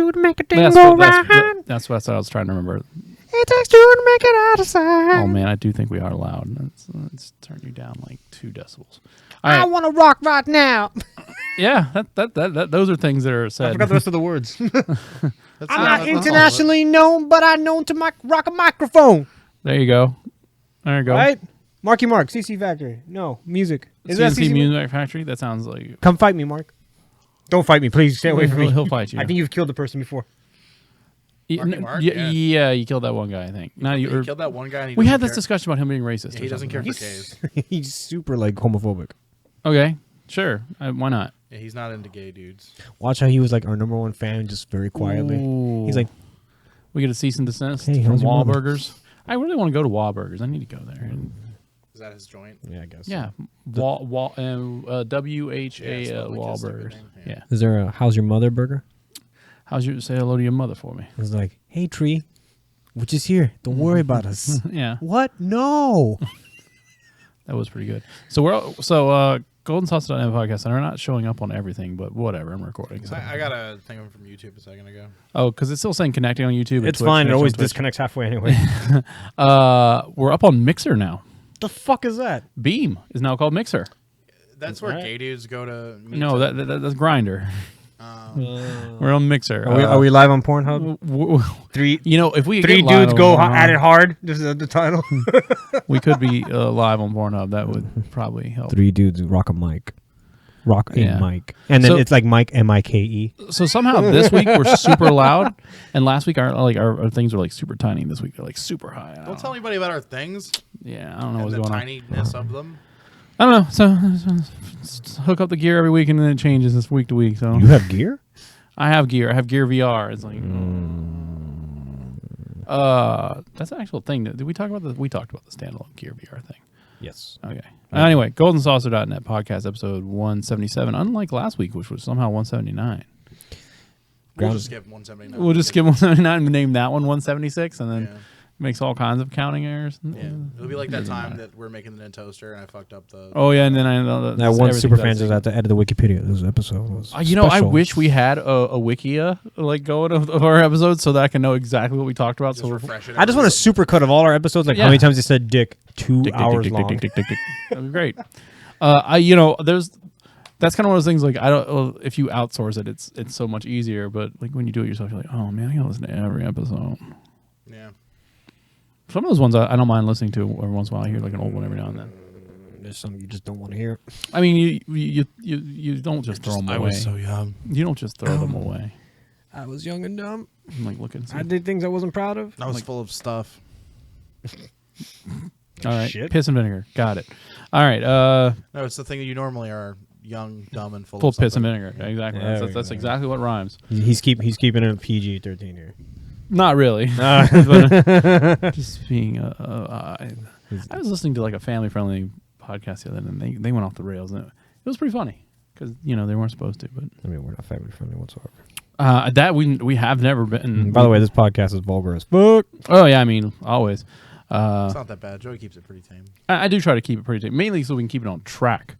two to make a thing go right. That's what I was trying to remember. It takes two to make it out of sight. Oh man, I do think we are loud. Let's turn you down like 2 decibels. I want to rock right now. Yeah, those are things that are said. I forgot the rest of the words. I'm not internationally known, but I'm known to rock a microphone. There you go. There you go. Right? Marky Mark, CC Factory. No, music. Is that CNC Music Factory? That sounds like... Come fight me, Mark. Don't fight me, please. Stay away from me. He'll fight you. I think you've killed the person before. Mark? Yeah, you killed that one guy, I think. You killed that one guy. And we had this discussion about him being racist. Yeah, he doesn't care for gays. He's super, like, homophobic. Okay, sure. Why not? Yeah, he's not into gay dudes. Watch how he was, like, our #1 fan, just very quietly. Ooh. He's like... We get a cease and desist hey, from Wahlburgers. I really want to go to Wahlburgers. I need to go there. Is that his joint? Yeah, I guess. Yeah. WHA Wahlburgers. Yeah. Is there a How's Your Mother burger? How's your... Say hello to your mother for me. It's like, hey, Tree. We're just here. Don't worry about us. Yeah. What? No. That was pretty good. So Golden Sauce.net podcast, and we're not showing up on everything, but whatever. I'm recording. So. I got a thing from YouTube a second ago. Oh, because it's still saying connecting on YouTube. It's fine. It always disconnects halfway anyway. We're up on Mixer now. The fuck is that? Beam is now called Mixer. That's where gay dudes go to meet. No, that's Grindr. We're on Mixer. Are we live on Pornhub? If we three dudes go at it hard. This is the title. We could be live on Pornhub. That would probably help. 3 dudes rock a mic. Rock a mic. And then it's like Mike, M-I-K-E. So somehow this week we're super loud, and last week our things were like super tiny. This week they're like super high. Don't tell anybody about our things. Yeah, I don't know what's going on. The tininess of them. I don't know. So hook up the gear every week, and then it changes this week to week. So you have gear? I have gear. I have Gear VR. It's like that's an actual thing. Did we talk about this? We talked about the standalone Gear VR thing. Yes. Okay. Anyway, GoldenSaucer.net podcast episode 177. Unlike last week, which was somehow 179. We'll just skip 179. We'll just skip 179 and name that one 176, and then makes all kinds of counting errors. Yeah, it'll be like that time that we're making the toaster and I fucked up the. Oh yeah, and then I know that one super fan just had to edit the Wikipedia. This episode was I wish we had a wikia like going of our episodes so that I can know exactly what we talked about. Just refresh it. I just want a super cut of all our episodes. Like how many times they said "dick." 2 hours long. That'd be great. That's kind of one of those things. Like I don't. Well, if you outsource it, it's so much easier. But like when you do it yourself, you're like, oh man, I gotta listen to every episode. Yeah. Some of those ones I don't mind listening to every once in a while. I hear like an old one every now and then. There's some you just don't want to hear. I mean, you don't just throw them away. I was so young. You don't just throw them away. I was young and dumb. I'm like looking. I did things I wasn't proud of. I was full of stuff. All right, shit. Piss and vinegar. Got it. All right. No, it's the thing that you normally are young, dumb, and full of piss and vinegar. Exactly. Yeah, That's exactly what rhymes. He's keeping it PG-13 here. Not really. But, just being I was listening to like a family-friendly podcast the other day, and they went off the rails, and it was pretty funny because they weren't supposed to. But I mean, we're not family-friendly whatsoever. That we have never been. By the way, this podcast is vulgar as fuck. Oh yeah, I mean always. It's not that bad. Joey keeps it pretty tame. I do try to keep it pretty tame, mainly so we can keep it on track.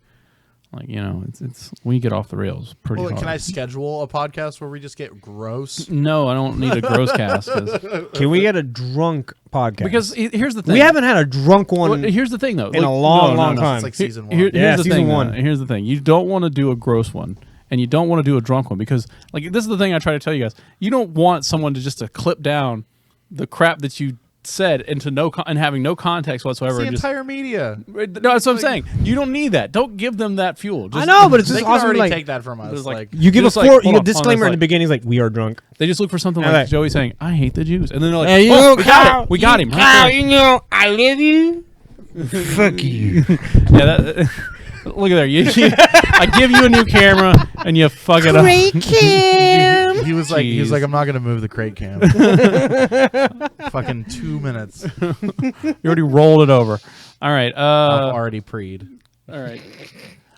Like it's we get off the rails pretty hard. Can I schedule a podcast where we just get gross? No, I don't need a gross cast. Can we get a drunk podcast? Because here's the thing: we haven't had a drunk one. Here's the thing, though, in a long time. It's like season 1. Here's the season thing, 1. Here's the thing: you don't want to do a gross one, and you don't want to do a drunk one because, like, this is the thing I try to tell you guys: you don't want someone to just clip down the crap that you said into and having no context whatsoever. It's the entire media. No, that's what I'm saying. You don't need that. Don't give them that fuel. I know, but it's just they awesome. Already like, take that from us. Like you give a disclaimer in the beginning, like we are drunk. They just look for something like Joey saying, "I hate the Jews," and then they're like, hey, "We got him. Cow, I love you. Fuck you." Yeah, look at there. I give you a new camera and you fuck it up. Crate cam. He was like, I'm not gonna move the crate cam. Fucking 2 minutes. You already rolled it over. All right. I've already preed. All right.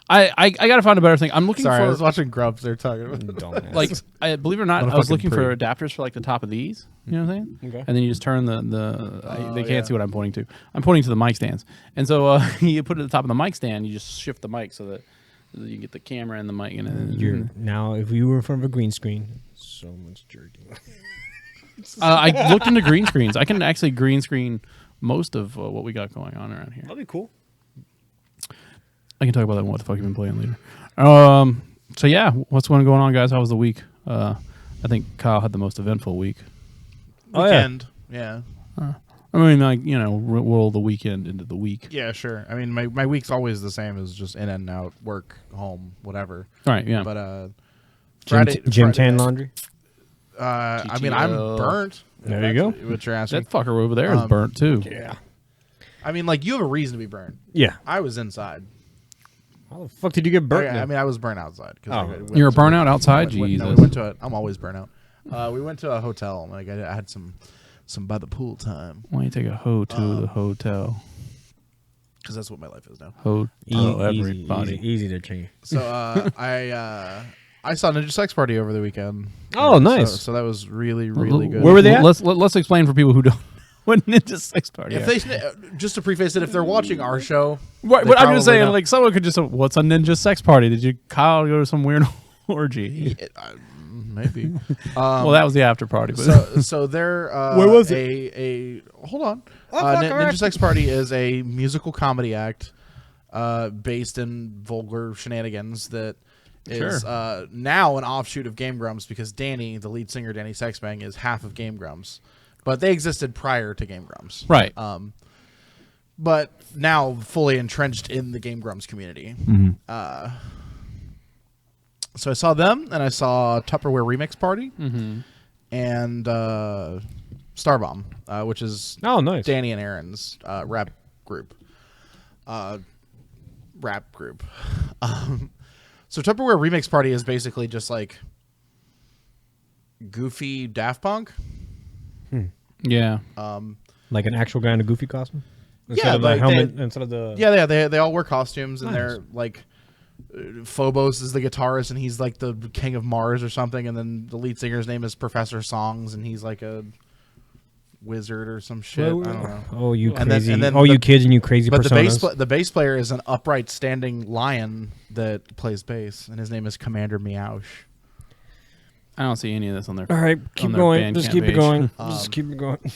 I gotta find a better thing. I'm looking for. I was watching Grubs. They're talking about like, believe it or not, I was looking for adapters for like the top of these. You know what I'm saying? Okay. And then you just turn they can't see what I'm pointing to. I'm pointing to the mic stands. And so you put it at the top of the mic stand. You just shift the mic so that You get the camera and the mic, and then You're now, if you were in front of a green screen, so much jerky. I looked into green screens. I can actually green screen most of what we got going on around here. That'd be cool. I can talk about that and what the fuck you've been playing later. So yeah, what's going on, guys? How was the week? I think Kyle had the most eventful week. Weekend. Yeah. I mean, like, roll the weekend into the week. Yeah, sure. I mean, my week's always the same. It's just in and out, work, home, whatever. Right, yeah. But Gym tan laundry. I mean, I'm burnt. There you go. What you're asking. That fucker over there is burnt, too. Yeah. I mean, like, you have a reason to be burnt. Yeah. I was inside. How the fuck did you get burnt? I mean, I was burnt outside. You're a burnout outside? Jesus. No, we went to I'm always burnt out. We went to a hotel. Like, I had some by the pool time. Why don't you take a hoe to the hotel? Because that's what my life is now. Everybody. Easy to change. So I saw Ninja Sex Party over the weekend. Oh, nice. So that was really, really good. Where were they at? Let's explain for people who don't know what Ninja Sex Party If is. they just to preface it, if they're watching our show, Right, they but I'm just probably saying, know. like, someone could just say, what's a Ninja Sex Party? Did you, Kyle, go to some weird orgy? Maybe. Well, that was the after party. But So they're Where was a hold on. fuck, Ninja Sex Party is a musical comedy act based in vulgar shenanigans that is now an offshoot of Game Grumps because Danny, the lead singer, Danny Sexbang, is half of Game Grumps, but they existed prior to Game Grumps, right. But now fully entrenched in the Game Grumps community. Mm-hmm. So I saw them, and I saw Tupperware Remix Party, and Starbomb, which is nice. Danny and Aaron's rap group. So Tupperware Remix Party is basically just like goofy Daft Punk. Yeah. Like an actual guy in a goofy costume? Yeah, of the like helmet, instead of the... Yeah, they all wear costumes, and Nice. they're like... Phobos is the guitarist, and he's like the king of Mars or something, and then the lead singer's name is Professor Songs, and he's like a wizard or some shit. I don't know. Oh, you And crazy. then You kids and you crazy But personas. the bass player is an upright standing lion that plays bass, and his name is Commander Meowsh. I don't see any of this on their All right, keep on their going. Just Bandcamp keep it page. going. Just keep it going.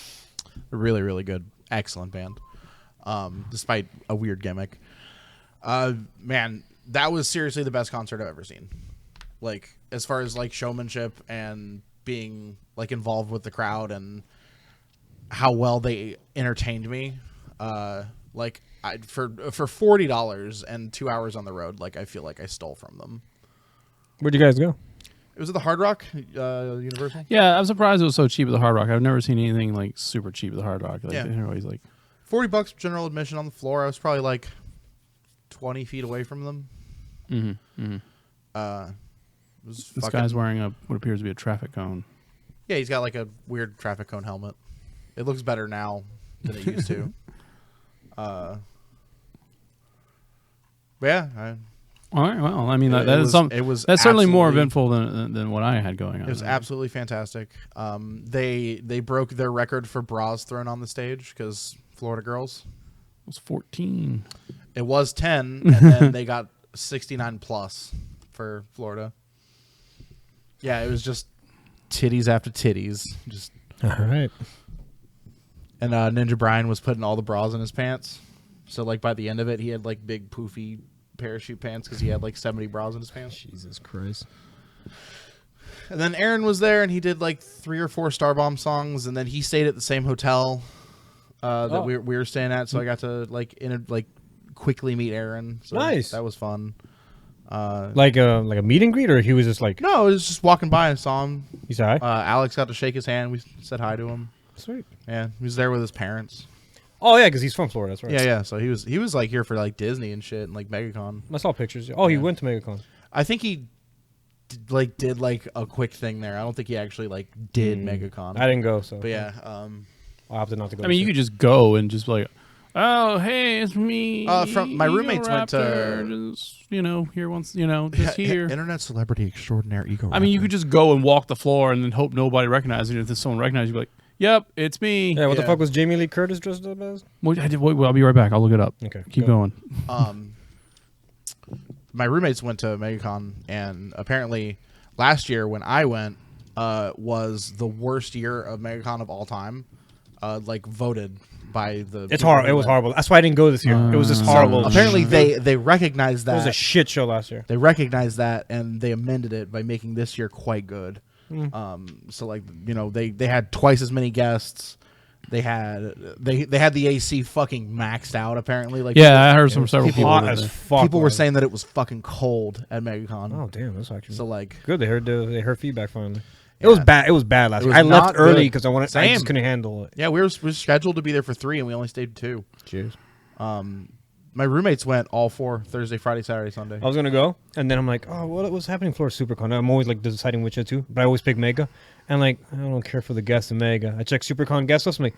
Really, really good. Excellent band. Despite a weird gimmick. Man, that was seriously the best concert I've ever seen. Like, as far as like showmanship and being like involved with the crowd and how well they entertained me. Like for $40 and 2 hours on the road, like I feel like I stole from them. Where'd you guys go? It was at the Hard Rock Universal. Yeah, I'm surprised it was so cheap at the Hard Rock. I've never seen anything like super cheap at the Hard Rock. Like, Yeah. they're always like $40 general admission on the floor. I was probably like 20 feet away from them. It was this fucking, guy's wearing what appears to be a traffic cone. Yeah, he's got like a weird traffic cone helmet. It looks better now than it used to. But yeah, All right. Well, I mean, It that is was- something. it was That's certainly more absolutely- eventful than what I had going on. it was absolutely fantastic. They broke their record for bras thrown on the stage because Florida girls. It was 14. It was 10, and then they got 69 plus for Florida. Yeah, it was just titties after titties. Just All right. and Ninja Brian was putting all the bras in his pants. So like by the end of it, he had like big poofy parachute pants because he had like 70 bras in his pants. Jesus Christ. And then Aaron was there, and he did like 3 or 4 Starbomb songs, and then he stayed at the same hotel that we were staying at. So I got to like quickly meet Aaron. So Nice. that was fun. Like a meet and greet, or he was just like... No, I was just walking by and saw him. You said hi? Alex got to shake his hand. We said hi to him. Sweet. Yeah, he was there with his parents. Oh, yeah, because he's from Florida. That's right. Yeah. So he was like here for like Disney and shit and like Megacon. I saw pictures. Oh, he went to Megacon. I think he did like a quick thing there. I don't think he actually like did Megacon. I didn't go, so... But yeah, I'll have to not to go. I mean, you could just go and just be like, oh, hey, it's me. From my roommates went to- Raptor, just, here once, just here. internet celebrity extraordinaire ego. I mean, you Raptor. could just go and walk the floor and then hope nobody recognizes you. If someone recognizes you, be like, yep, it's me. Yeah, what the Yeah. fuck was Jamie Lee Curtis dressed up as? Wait, I'll be right back. I'll look it up. Okay. Keep going. my roommates went to Megacon, and apparently last year when I went was the worst year of Megacon of all time, like voted by the. It's horrible. It was horrible. That's why I didn't go this year. It was just horrible. Apparently they recognized that. It was a shit show last year. They recognized that, and they amended it by making this year quite good. So like they had twice as many guests. They had the AC fucking maxed out apparently. Like I heard from several people. People were saying that it was fucking cold at Megacon. Oh damn, that's actually so like good. They heard feedback finally. It was bad. It was bad last year. I left early because I just couldn't handle it. Yeah, we were scheduled to be there for 3 and we only stayed 2. Cheers. My roommates went all 4 Thursday, Friday, Saturday, Sunday. I was gonna go, and then I'm like, oh, what's happening for SuperCon? I'm always like deciding which of two, but I always pick Mega. And like, I don't care for the guests in Mega. I check SuperCon guest list. I'm like,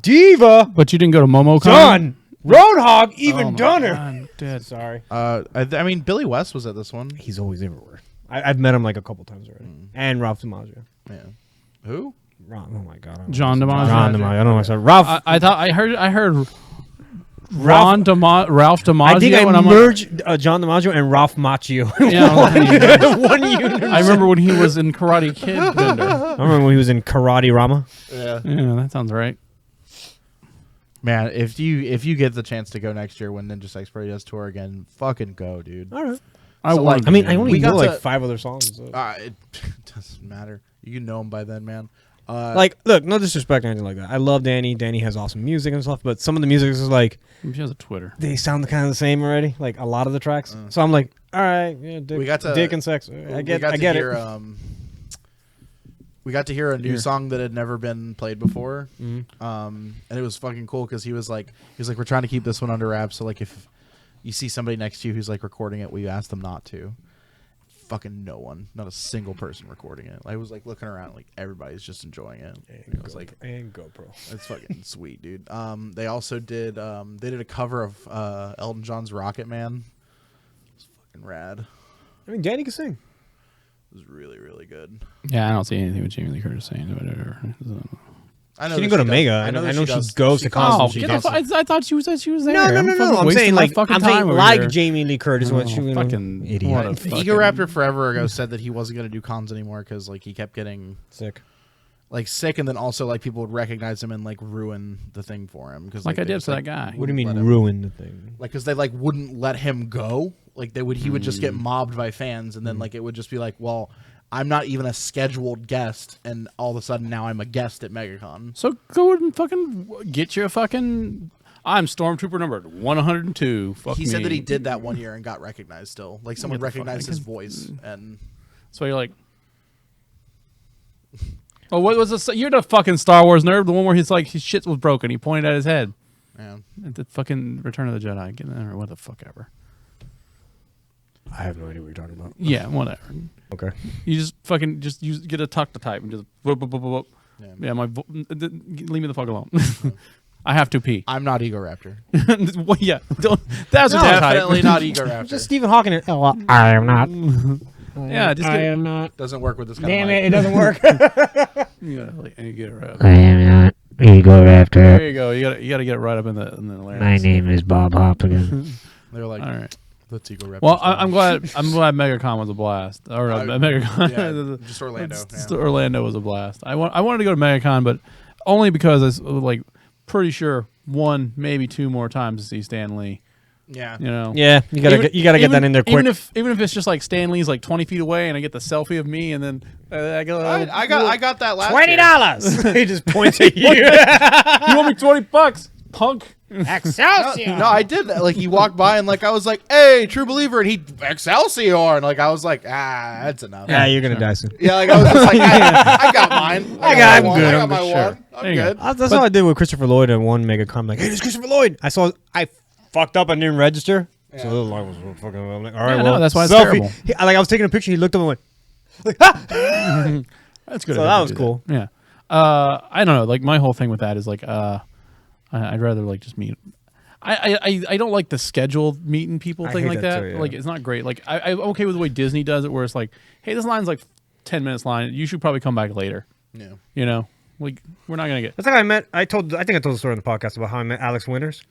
Diva, but you didn't go to MomoCon. Done. Roadhog, even dunner. Dead. Sorry. I mean, Billy West was at this one. He's always everywhere. I've met him like a couple times already. And Ralph DiMaggio. Yeah. Who? Oh my god. John DiMaggio. John DiMaggio. I don't know what I said. Ralph. I heard. Ralph DiMaggio. I think I merged John DiMaggio and Ralph Macchio. Yeah, one unit. I remember when he was in Karate Kid. Bender. I remember when he was in Karate Rama. Yeah, that sounds right. Man, if you get the chance to go next year when Ninja Sex Party does tour again, fucking go, dude. All right. I only know like 5 other songs. So. It doesn't matter. You can know them by then, man. Look, no disrespect or anything like that. I love Danny. Danny has awesome music and stuff, but some of the music is like she has a Twitter. They sound kind of the same already. Like a lot of the tracks. So I'm like, all right, yeah, dick and sex. I get it. We got to hear a new song that had never been played before, and it was fucking cool because he was like, we're trying to keep this one under wraps. So like, if you see somebody next to you who's like recording it, we ask them not to. Fucking no one, not a single person recording it. I was like looking around, like everybody's just enjoying it. I was like, and GoPro. It's fucking sweet, dude. They also did a cover of Elton John's Rocket Man. It's fucking rad. I mean, Danny can sing. It was really, really good. Yeah, I don't see anything with Jamie Lee Curtis saying whatever. I know she didn't go to Mega. I know she goes to concerts. I thought she was there. No. I'm saying like Jamie Lee Curtis. What she fucking idiot. Ego Raptor forever ago said that he wasn't going to do cons anymore because like he kept getting sick, and then also like people would recognize him and like ruin the thing for him because like I did for that guy. What do you mean ruin the thing? Like because they like wouldn't let him go. Like he would just get mobbed by fans, and then like it would just be like, well, I'm not even a scheduled guest, and all of a sudden now I'm a guest at MegaCon. So go and fucking get your fucking. I'm Stormtrooper number 102. Fuck he me. said that he did that one year and got recognized still. Like someone recognized his voice, and so you're like, oh, what was this? You're the fucking Star Wars nerd, the one where he's like his shit was broken. He pointed at his head. Yeah, at the fucking Return of the Jedi, get there, or what the fuck ever. I have no idea what you're talking about. Yeah, whatever. Okay. You just fucking get a tuck to type and just whoop, whoop, whoop, whoop. Yeah, leave me the fuck alone. I have to pee. I'm not Ego Raptor. Well, yeah, that's definitely not Ego Raptor. Just Stephen Hawking. I am not. Yeah, just I am not. Doesn't work with this kind Damn of mic. it doesn't work. You gotta like, get it right. I am not Ego Raptor. There you go. You gotta get it right up in the larynx. My name is Bob Hopkins. They're like, all right. Let's Ego Raptor. Well, I'm glad MegaCon was a blast. Or MegaCon. Yeah, just Orlando. Just Orlando was a blast. I wanted to go to MegaCon, but only because I was like pretty sure 1, maybe 2 more times to see Stanley. Yeah. You know. Yeah, you gotta get that in there quick. Even if it's just like Stanley's like 20 feet away and I get the selfie of me and then I got that last $20. He just points at you. You owe me $20, punk. Excelsior. No, I did that. Like he walked by and like I was like, "Hey, true believer," and he Excelsior, and like I was like, that's enough. Yeah, you're gonna die soon. Yeah, like I was just like, I got mine. I'm good. I got my one. I'm good. That's how I did with Christopher Lloyd at one MegaCon. Like, hey, there's Christopher Lloyd. I fucked up and didn't register. Yeah. So the line was fucking. I'm like, all right, well, that's why it's selfie. Terrible. I was taking a picture. He looked up and went, like, ah! That's good. So that was cool. Yeah. I don't know. Like my whole thing with that is like, I'd rather like just meet. I don't like the scheduled meeting people thing like that. Too, yeah. Like it's not great. Like I'm okay with the way Disney does it, where it's like, hey, this line's like 10 minutes line. You should probably come back later. Yeah. You know, like we're not gonna get. That's like I think I told the story on the podcast about how I met Alex Winters.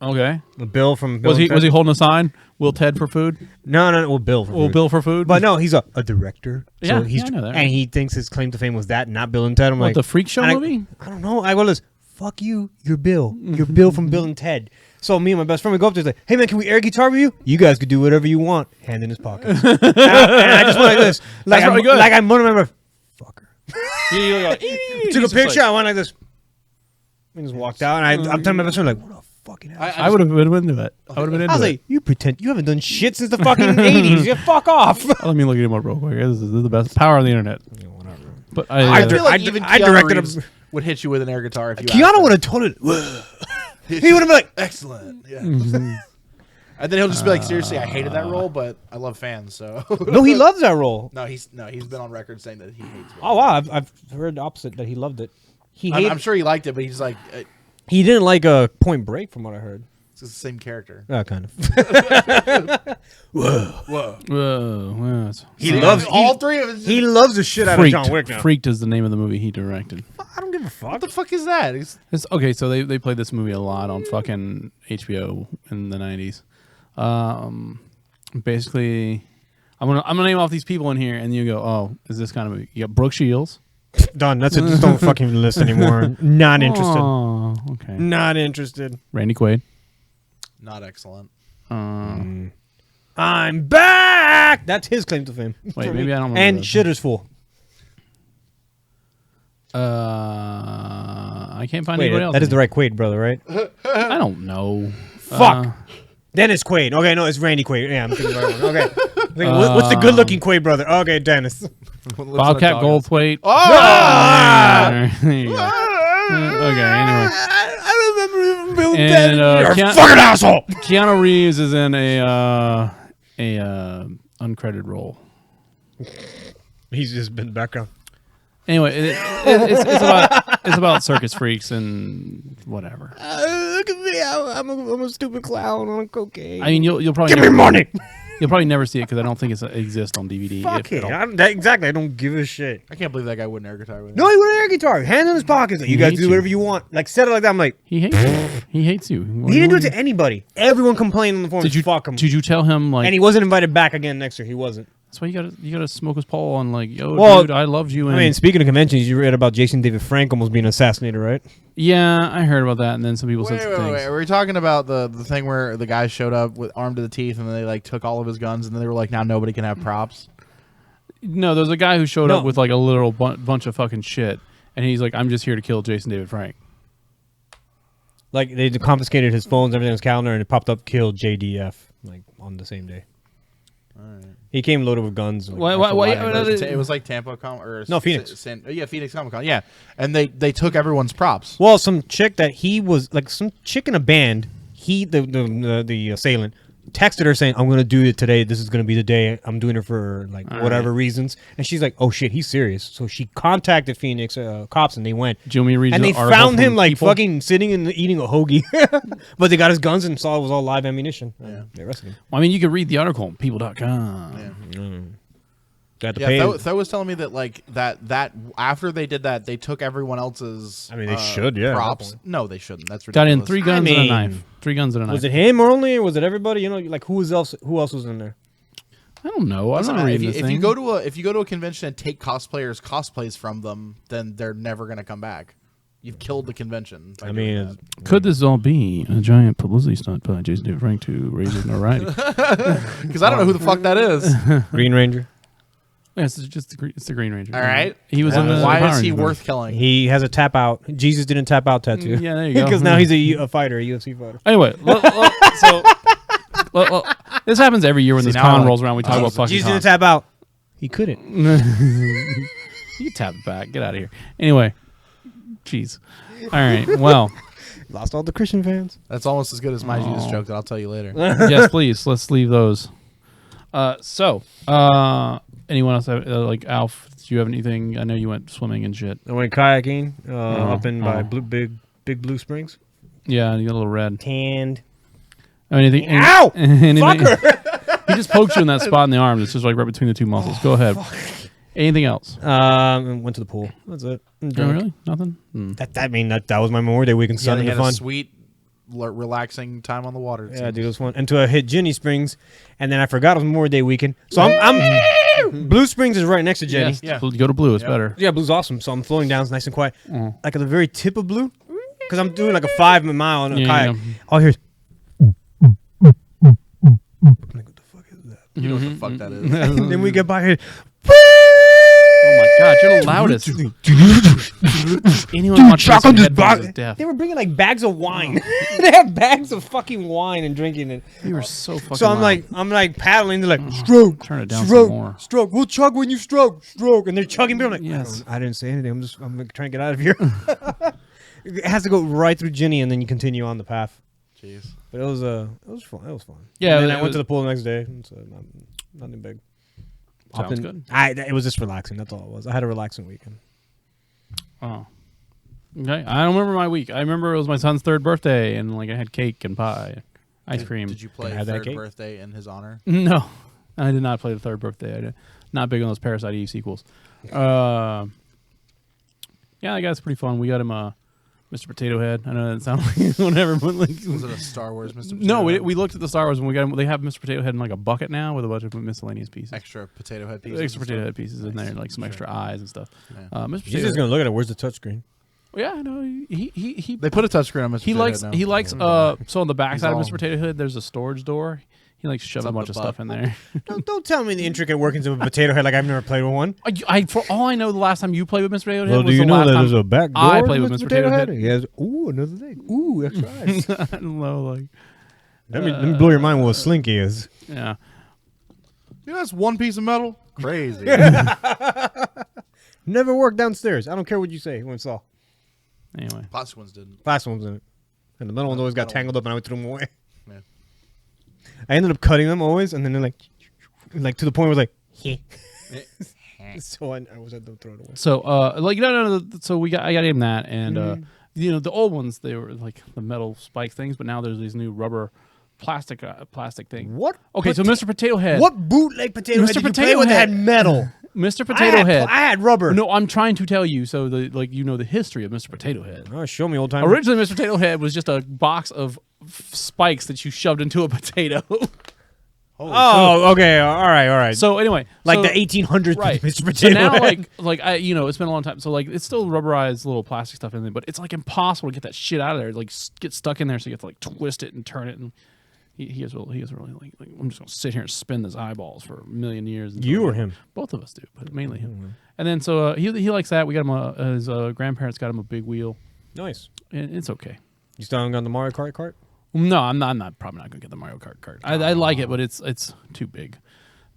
Okay. Bill from Bill Was and Ted. he holding a sign? Will Ted for food? No. Well, Bill. For Will food. Bill for food? But no, he's a director. Yeah, so he's, I know that. And he thinks his claim to fame was that, not Bill and Ted. I'm What, like, the Freak Show and movie? I don't know. I go, listen, fuck you. You're Bill. You're Bill from Bill and Ted. So me and my best friend, we go up there, like, hey man, can we air guitar with you? You guys could do whatever you want. Hand in his pocket. and I just went like this. Like That's really good. Like I'm one of my fucker. Yeah, Took a picture. I went like this. And just walked out. And I'm telling my best friend, like, what a fucking ass. I would have been into it. I would have been into I was it. like, you pretend you haven't done shit since the fucking 80s. You fuck off. Let me look at him up real quick. This is the best power of the internet. But I feel like even I Keanu directed Reeves him. would hit you with an air guitar if you Keanu would have told it. He would have been like, excellent. Yeah. And then he'll just be like, seriously, I hated that role, but I love fans, so. no, he loves that role. No, he's been on record saying that he hates it. Oh wow, I've heard the opposite, that he loved it. I'm sure he liked it, but he's like, He didn't like Point Break, from what I heard. it's the same character. Kind of. Whoa. Whoa, He loves all three of his. He loves the shit out of John Wick now. Freaked is the name of the movie he directed. I don't give a fuck. What the fuck is that? Okay, so they played this movie a lot on fucking HBO in the 90s. Basically, I'm gonna name off these people in here, and you go, oh, is this kind of movie? You got Brooke Shields. Done. That's it. Just don't fucking list anymore. Not interested. Oh, okay. Not interested. Randy Quaid. Not excellent. I'm back. That's his claim to fame. Wait, maybe I don't remember And that. Shitter's Fool. I can't find Wait, anybody else. that is the right Quaid brother, right? I don't know. Fuck. Dennis Quaid. Okay, no, it's Randy Quaid. Yeah, I'm thinking the right one. Okay. What's the good-looking Quaid brother? Okay, Dennis. Bobcat Goldthwait. Oh! There you go. Okay, anyway. I remember Bill And You're a fucking asshole. Keanu Reeves is in a uncredited role. He's just been background. Anyway, it's about circus freaks and whatever. Look at me. I'm a stupid clown on cocaine. I mean, you'll probably Give me money. You'll probably never see it because I don't think it exists on DVD. Fuck if it. at all. Exactly. I don't give a shit. I can't believe that guy wouldn't air guitar with No, he wouldn't air guitar. Hands in his pockets. Like, you He guys hates do you. whatever you want. Like, said it like that. I'm like, He hates you. He hates you. What he didn't do it you to anybody. Everyone complained on the forum. Did you Fuck him. Did you tell him like? And he wasn't invited back again next year. He wasn't. That's why you gotta smoke his pole on like, yo, Well, dude, I loved you. And I mean, speaking of conventions, you read about Jason David Frank almost being assassinated, right? yeah, I heard about that, and then some people said some things. Wait. We're talking about the thing where the guy showed up with armed to the teeth, and then they like took all of his guns, and then they were like, now nobody can have props. No, there's a guy who showed No. up with like a literal bunch of fucking shit, and he's like, I'm just here to kill Jason David Frank. Like, they confiscated his phones, everything, his calendar, and it popped up, killed JDF, like, on the same day. He came loaded with guns. Like, It was like Tampa No, Phoenix. Phoenix Comic Con. Yeah, and they took everyone's props. Well, some chick that he was like, some chick in a band. The assailant texted her saying, "I'm gonna do it today. This is gonna be the day. I'm doing it for like whatever reasons." And she's like, "Oh shit, he's serious." So she contacted Phoenix cops, and they went. Do you want me to read And the they article found him from like People? fucking sitting and eating a hoagie, but they got his guns and saw it was all live ammunition. Yeah, they arrested him. Well, I mean, you could read the article on people.com. Got to Yeah, pay. Tho was telling me that like that after they did that, they took everyone else's. I mean, they should, yeah, at that Props. point. No, they shouldn't. That's Got ridiculous. in 3 guns and a mean- knife. 3 guns and a knife. Was it him only, or was it everybody? You know, like who else was in there? I don't know. I Listen, don't read if, you, this if thing. you go to a convention and take cosplayers' cosplays from them, then they're never gonna come back. You've killed the convention. by I doing mean, that. Could this all be a giant publicity stunt by Jason David Frank to raise his notoriety? Because I don't know who the fuck that is. Green Ranger. Yeah, it's just it's the Green Ranger. All right. He was in the Why Power is he Rangers worth movie. killing? He has a tap out. Jesus didn't tap out tattoo. Yeah, there you go. Because now he's a fighter, a UFC fighter. Anyway, this happens every year when this now con I'm like, rolls around. We talk about fucking Jesus con. didn't tap out. He couldn't. You tap it back. Get out of here. Anyway, jeez. All right. Well, Lost all the Christian fans. That's almost as good as my Jesus joke that I'll tell you later. yes, please. Let's leave those. Anyone else have, like Alf? Do you have anything? I know you went swimming and shit. I went kayaking up in by oh. Big Blue Springs. Yeah, you got a little red. Tanned. Anything? Ow! Anything? Fucker! He just poked you in that spot in the arm. It's just like right between the two muscles. Go ahead. Anything else? Went to the pool. That's it. Oh, really? Nothing? Hmm. That was my Memorial Day weekend. Yeah, they Sunday had fun. a sweet relaxing time on the water. it Yeah, seems. dude, it was fun. Until I hit Jenny Springs, and then I forgot it was Memorial Day weekend. So I'm Blue Springs is right next to Jenny. Yes, Yeah. go to Blue. It's better. Yeah, Blue's awesome. So I'm floating down, it's nice and quiet. Like at the very tip of Blue, because I'm doing like a 5 mile on a kayak. Yeah. All here's. Like, what the fuck is that? You know what the fuck that is. And then we get by here. Oh my god, you're the loudest. Anyone watching this with headphones is deaf. They were bringing like bags of wine. They have bags of fucking wine and drinking it. You were so fucking. So I'm like paddling. They're like stroke, Turn it down stroke, some more. stroke. We'll chug when you stroke, stroke. And they're chugging beer. I'm like, Yes. I didn't say anything. I'm like, trying to get out of here. It has to go right through Ginny and then you continue on the path. Jeez. But it was fun. It was fun. Yeah, And then it I went to was- the pool the next day. So nothing big. Sounds good. It was just relaxing. That's all it was. I had a relaxing weekend. Oh. Okay. I don't remember my week. I remember it was my son's 3rd birthday, and like I had cake and pie, ice cream. Did you play have that third cake? birthday in his honor? No, I did not play the 3rd birthday. I did. Not big on those Parasite Eve sequels. Yeah, I guess it's pretty fun. We got him Mr. Potato Head. I know that sounds like whatever, but like Was it a Star Wars Mr. Potato no, Head? we looked at the Star Wars and we got him. They have Mr. Potato Head in like a bucket now with a bunch of miscellaneous pieces. Extra potato head pieces. Extra and potato stuff? head pieces in there, like some extra eyes and stuff. Yeah. Mr. He's Potato just gonna look at it. Where's the touchscreen? Yeah, I know. He They put a touchscreen on Mr. he Potato likes Head now. he likes so on the back He's side of all- Mr. Potato Head there's a storage door. He likes shoving a up bunch the of butt. stuff in there. Don't tell me the intricate workings of a potato head like I've never played with one. For all I know, the last time you played with Mr. Potato Head Well, was do you the know last that time there's a back door? I played with Mr. Potato Head. He has, ooh, another thing. Ooh, extra eyes. I don't know, like let me blow your mind with what a slinky is. yeah. You know, that's one piece of metal. Crazy. Never worked downstairs. I don't care what you say. When saw Anyway, Plastic ones didn't. last one's in it, and the metal ones always got Metal tangled up, and I threw them away. Yeah. I ended up cutting them always, and then they're like to the point where it was like, so I was had to throw it away. so like no. So I got him that, and you know the old ones they were like the metal spike things, but now there's these new rubber plastic thing. What? Okay, so Mr. Potato Head. What bootleg potato head Mr. did you Potato play with that Head. had metal? Mr. Potato Head. I had rubber. No, I'm trying to tell you so you know the history of Mr. Potato Head. Oh, show me old time. Originally, Mr. Potato Head was just a box of spikes that you shoved into a potato. Oh, okay. All right. So anyway, like so- the 1800s right. Mr. So Potato now, Head. like I, you know, it's been a long time. So like, it's still rubberized little plastic stuff in there, but it's like impossible to get that shit out of there. Like, get stuck in there, so you have to like twist it and turn it. And he is really like I'm just gonna sit here and spin his eyeballs for a million years. until You or we- him? Both of us do, but mainly him. And then so he likes that. We got him his grandparents got him a big wheel, Nice. and it's okay. You still haven't got the Mario Kart cart? No, I'm not. Probably not gonna get the Mario Kart cart. I like it, but it's too big.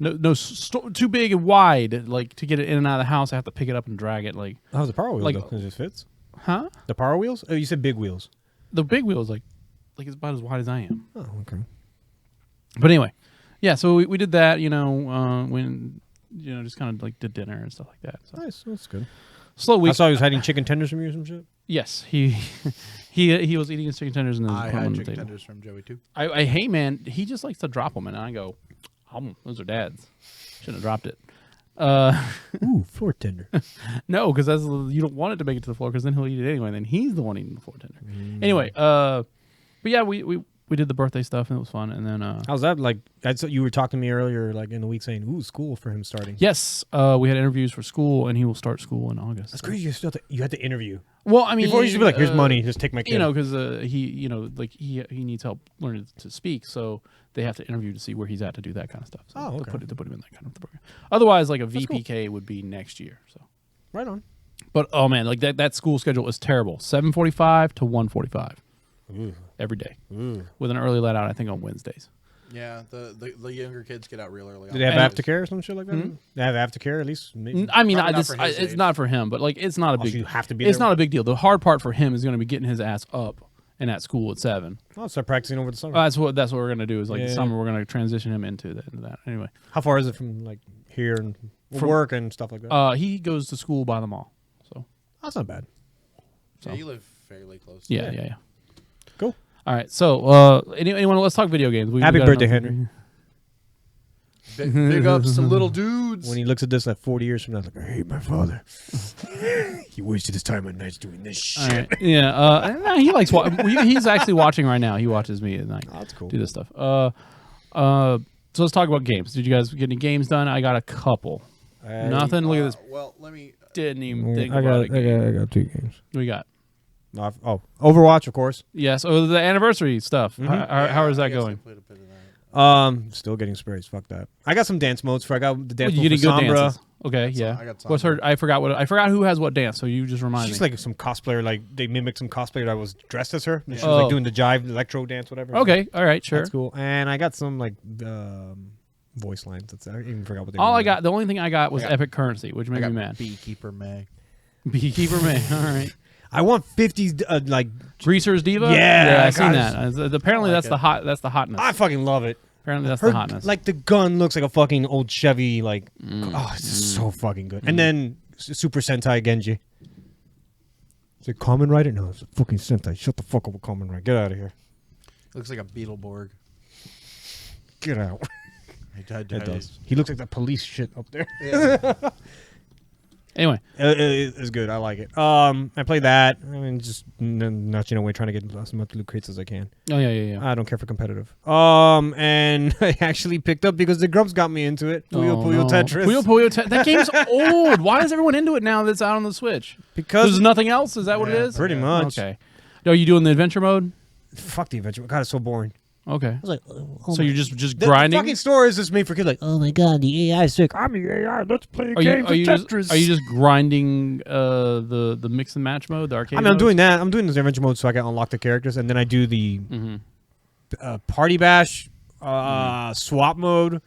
Too big and wide. Like to get it in and out of the house, I have to pick it up and drag it. Like, How's the power wheel? Like- Though? It just fits. huh? The power wheels? Oh, you said big wheels. The big wheel is like it's about as wide as I am. Oh, okay. But anyway, yeah. So we did that. You know, when just kind of like did dinner and stuff like that. So Nice. That's good. slow I week. saw he was hiding chicken tenders from you or some shit. Yes, he he was eating his chicken tenders and then I put 'em on had the chicken table. tenders from Joey too. I hey man, he just likes to drop them, and I go, those are dad's. Shouldn't have dropped it. Ooh, floor tender. No, because you don't want it to make it to the floor, because then he'll eat it anyway. And then he's the one eating the floor tender. Anyway, but yeah, we did the birthday stuff and it was fun. And then How's that like? You were talking to me earlier, like in the week, saying, "Ooh, school for him starting." yes, we had interviews for school, and he will start school in August. That's crazy. You had to interview. Well, I mean, Before you should be like, "Here's money, just take my kid." You know, because he needs help learning to speak, so they have to interview to see where he's at to do that kind of stuff. So Oh, okay. to put him in that kind of program. Otherwise, like a VPK would be next year. So, Right on. but oh man, like that school schedule is terrible. 7:45 to 1:45 every day, with an early let out. I think on Wednesdays. Yeah, the younger kids get out real early. Do they have aftercare or some shit like that? They have aftercare at least. Maybe? I mean, Probably not for his it's age. not for him, but like it's not a Oh, big. so you have to be It's there? not a big deal. The hard part for him is going to be getting his ass up and at school at 7. I'll start practicing over the summer. That's what we're going to do. Is like the Yeah. summer we're going to transition him into that. Anyway, How far is it from like here and work and stuff like that? he goes to school by the mall. So That's not bad. Yeah, you live fairly close. yeah. Cool. All right. So anyone? Let's talk video games. We Happy got birthday, enough- Henry. Big ups to little dudes. When he looks at this like 40 years from now, like, I hate my father. He wasted his time on nights doing this shit. All right. Yeah. No, he likes. He's actually watching right now. He watches me and like That's cool. do this stuff. So let's talk about games. Did you guys get any games done? I got a couple. Nothing. Look at this. Well, let me. Didn't even think I about got, it. I got 2 games. What we got? Overwatch, of course. Yes. Oh, the anniversary stuff. How is that going? Still getting sprays. Fuck that. I got some dance modes for. I got the dance You mode getting for good Sombra. dances? Okay, yeah. I got What's her? I forgot who has what dance. So you just remind She's me. like some cosplayer. Like they mimicked some cosplayer that was dressed as her. And she was like doing the jive, electro dance, whatever. Okay, all right, sure. That's cool. And I got some like voice lines. I even forgot what they. All were. I got, the only thing I got was Epic Currency, which made me mad. Beekeeper May. Beekeeper May. All right. I want 50s like. Greaser's Diva. Yeah, I've seen God, that. Apparently, I that's like the hot. That's the hotness. I fucking love it. Apparently, that's Her, the hotness. like the gun looks like a fucking old Chevy. Like, oh, it's just so fucking good. And then Super Sentai Genji. Is it Kamen Rider? No, it's a fucking Sentai. Shut the fuck up with Kamen Rider. Get out of here. Looks like a Beetleborg. Get out. It does. He looks like that police shit up there. Yeah. Anyway, It's good. I like it. I play that. I mean, just notching away, trying to get as much loot crates as I can. oh yeah. I don't care for competitive. And I actually picked up because the Grumps got me into it. Puyo Puyo Tetris. Puyo that game's old. Why is everyone into it now that's out on the Switch? Because There's nothing else. Is that what it is? pretty much. Okay. Are you doing the adventure mode? Fuck the adventure. God, it's so boring. Okay. I was like, So you're just The grinding. fucking store is just made for kids. Like, oh my god, the AI is sick. I'm the AI. Let's play a Are game of you Tetris. just grinding the mix and match mode, the arcade? I mean, I'm modes? doing that. I'm doing this adventure mode so I can unlock the characters, and then I do the party bash, swap mode.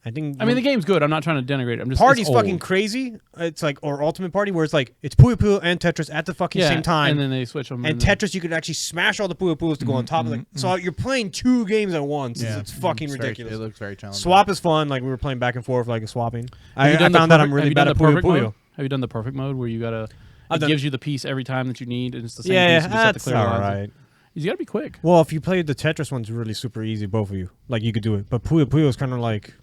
I think. I mean, the game's good. I'm not trying to denigrate it. I'm just Party's it's fucking old. crazy. It's like or Ultimate Party where it's like it's Puyo Puyo and Tetris at the fucking same time. and then they switch them. And Tetris, you could actually smash all the Puyo Puyos to go on top of it. So you're playing 2 games at once. Yeah. It's fucking It ridiculous. looks very challenging. Swap is fun. Like we were playing back and forth, like swapping. Have you I done the found that I'm perfect- really have you bad done at the Puyo perfect Puyo. mode? Have you done the perfect mode where you gotta? I've It done- gives you the piece every time that you need, and it's the same Yeah, piece. You just have to that's clear all the lines. right. You gotta be quick. Well, if you play the Tetris one's really super easy, both of you. Like you could do it. But Puyo Puyo is kind of like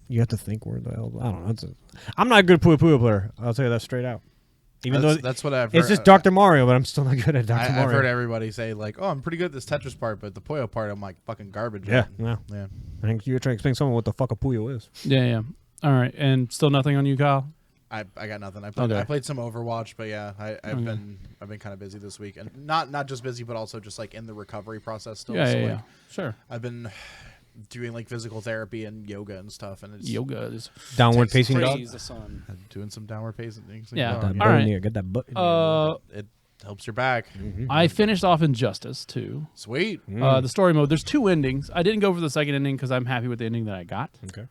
you have to think where the hell. I don't know. I'm not a good Puyo Puyo player. I'll tell you that straight out. Even though That's what I've heard. it's just Dr. Mario, but I'm still not good at Dr. I've Mario. heard everybody say like, "Oh, I'm pretty good at this Tetris part, but the Puyo part, I'm like fucking garbage." Yeah, at." yeah. Yeah. I think you're trying to explain someone what the fuck a Puyo is. Yeah. All right, and still nothing on you, Kyle. I got nothing. I played some Overwatch, but yeah, I've been kind of busy this week, and not just busy, but also just like in the recovery process still. So, like, Sure. I've been doing like physical therapy and yoga and stuff, and it's Yoga is Downward pacing dog. praise the sun. doing some downward pacing things. Yeah. Get that All butt right. in there. Get that butt in there. It helps your back. I finished off Injustice 2. Sweet. The story mode. There's 2 endings. I didn't go for the second ending because I'm happy with the ending that I got. Okay.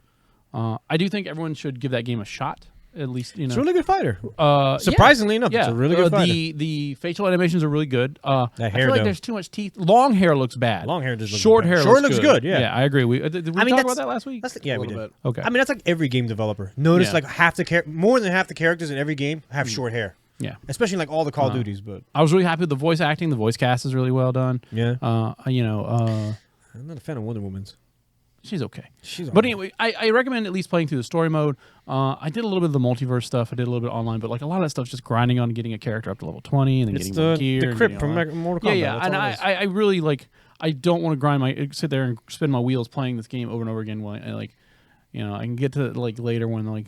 I do think everyone should give that game a shot. At least, you know. It's a really good fighter. Yeah. Surprisingly enough, it's a really good fighter. The facial animations are really good. That I hair, feel like though. there's too much teeth. Long hair looks bad. Long hair does look Short bad. hair Short looks looks good, yeah. Yeah, I agree. Did we talk that's- about that last week? Yeah, A we little did. bit. Okay. I mean, that's like every game developer. Notice Yeah. like more than half the characters in every game have short hair. Yeah. Especially like all the Call of Duties, but I was really happy with the voice acting. The voice cast is really well done. yeah. I'm I'm not a fan of Wonder Woman's. she's okay. She's But alright. anyway, I recommend at least playing through the story mode. I did a little bit of the multiverse stuff. I did a little bit online, but like a lot of that stuff's just grinding on getting a character up to level 20 and then It's getting more the gear. and Crypt getting from all that. Mortal Kombat. Yeah, That's and all it is. I really like. I don't want to sit there and spin my wheels playing this game over and over again. When I can get to like later when like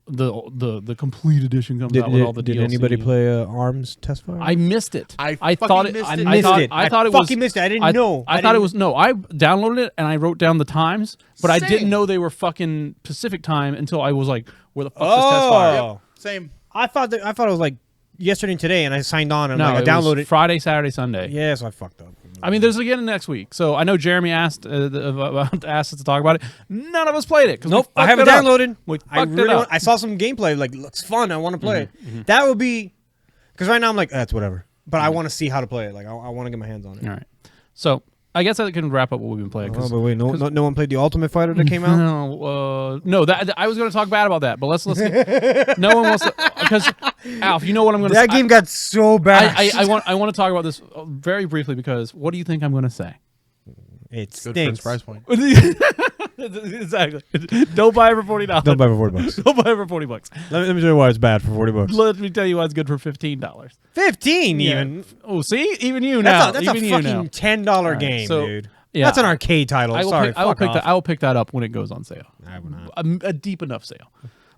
the complete edition comes out with all the did DLC. anybody play Arms Test Fire? I missed it. I thought fucking it. missed I it. missed thought, it. I thought it was. fucking missed it. I didn't know. I thought it was no. I downloaded it and I wrote down the times, but I Same. didn't know they were fucking Pacific time until I was like, "Where the fuck is Test Fire?" Oh. Same. I thought it was like yesterday and today, and I signed on and No, like, I it was downloaded. Friday, Saturday, Sunday. Yeah, so I fucked up. I mean, there's again next week. So I know Jeremy asked us to talk about it. None of us played it. Nope, I haven't downloaded. We I fucked it really up. I saw some gameplay. Like, looks fun. I want to play it. That would be because right now I'm like, that's whatever. But I want to see how to play it. Like, I want to get my hands on it. All right. So I guess that can wrap up what we've been playing. Oh, but wait, no one played the Ultimate Fighter that came out. No, that I was going to talk bad about that, but let's get, no one wants to because Alf, you know what I'm going to say. That game got so bad. I want to talk about this very briefly because what do you think I'm going to say? It Good for its stinks. price point. Exactly. Don't buy it for $40. Don't buy it for $40. Don't buy it for $40. Let me tell you why it's bad for $40. Let me tell you why it's good for $15. 15 Yeah. even. Oh, see, even you now. That's a even you now. fucking $10 game, so, dude. yeah, That's an arcade title. I will Sorry, pick, I will fuck pick off. that. I will pick that up when it goes on sale. I will not. A deep enough sale.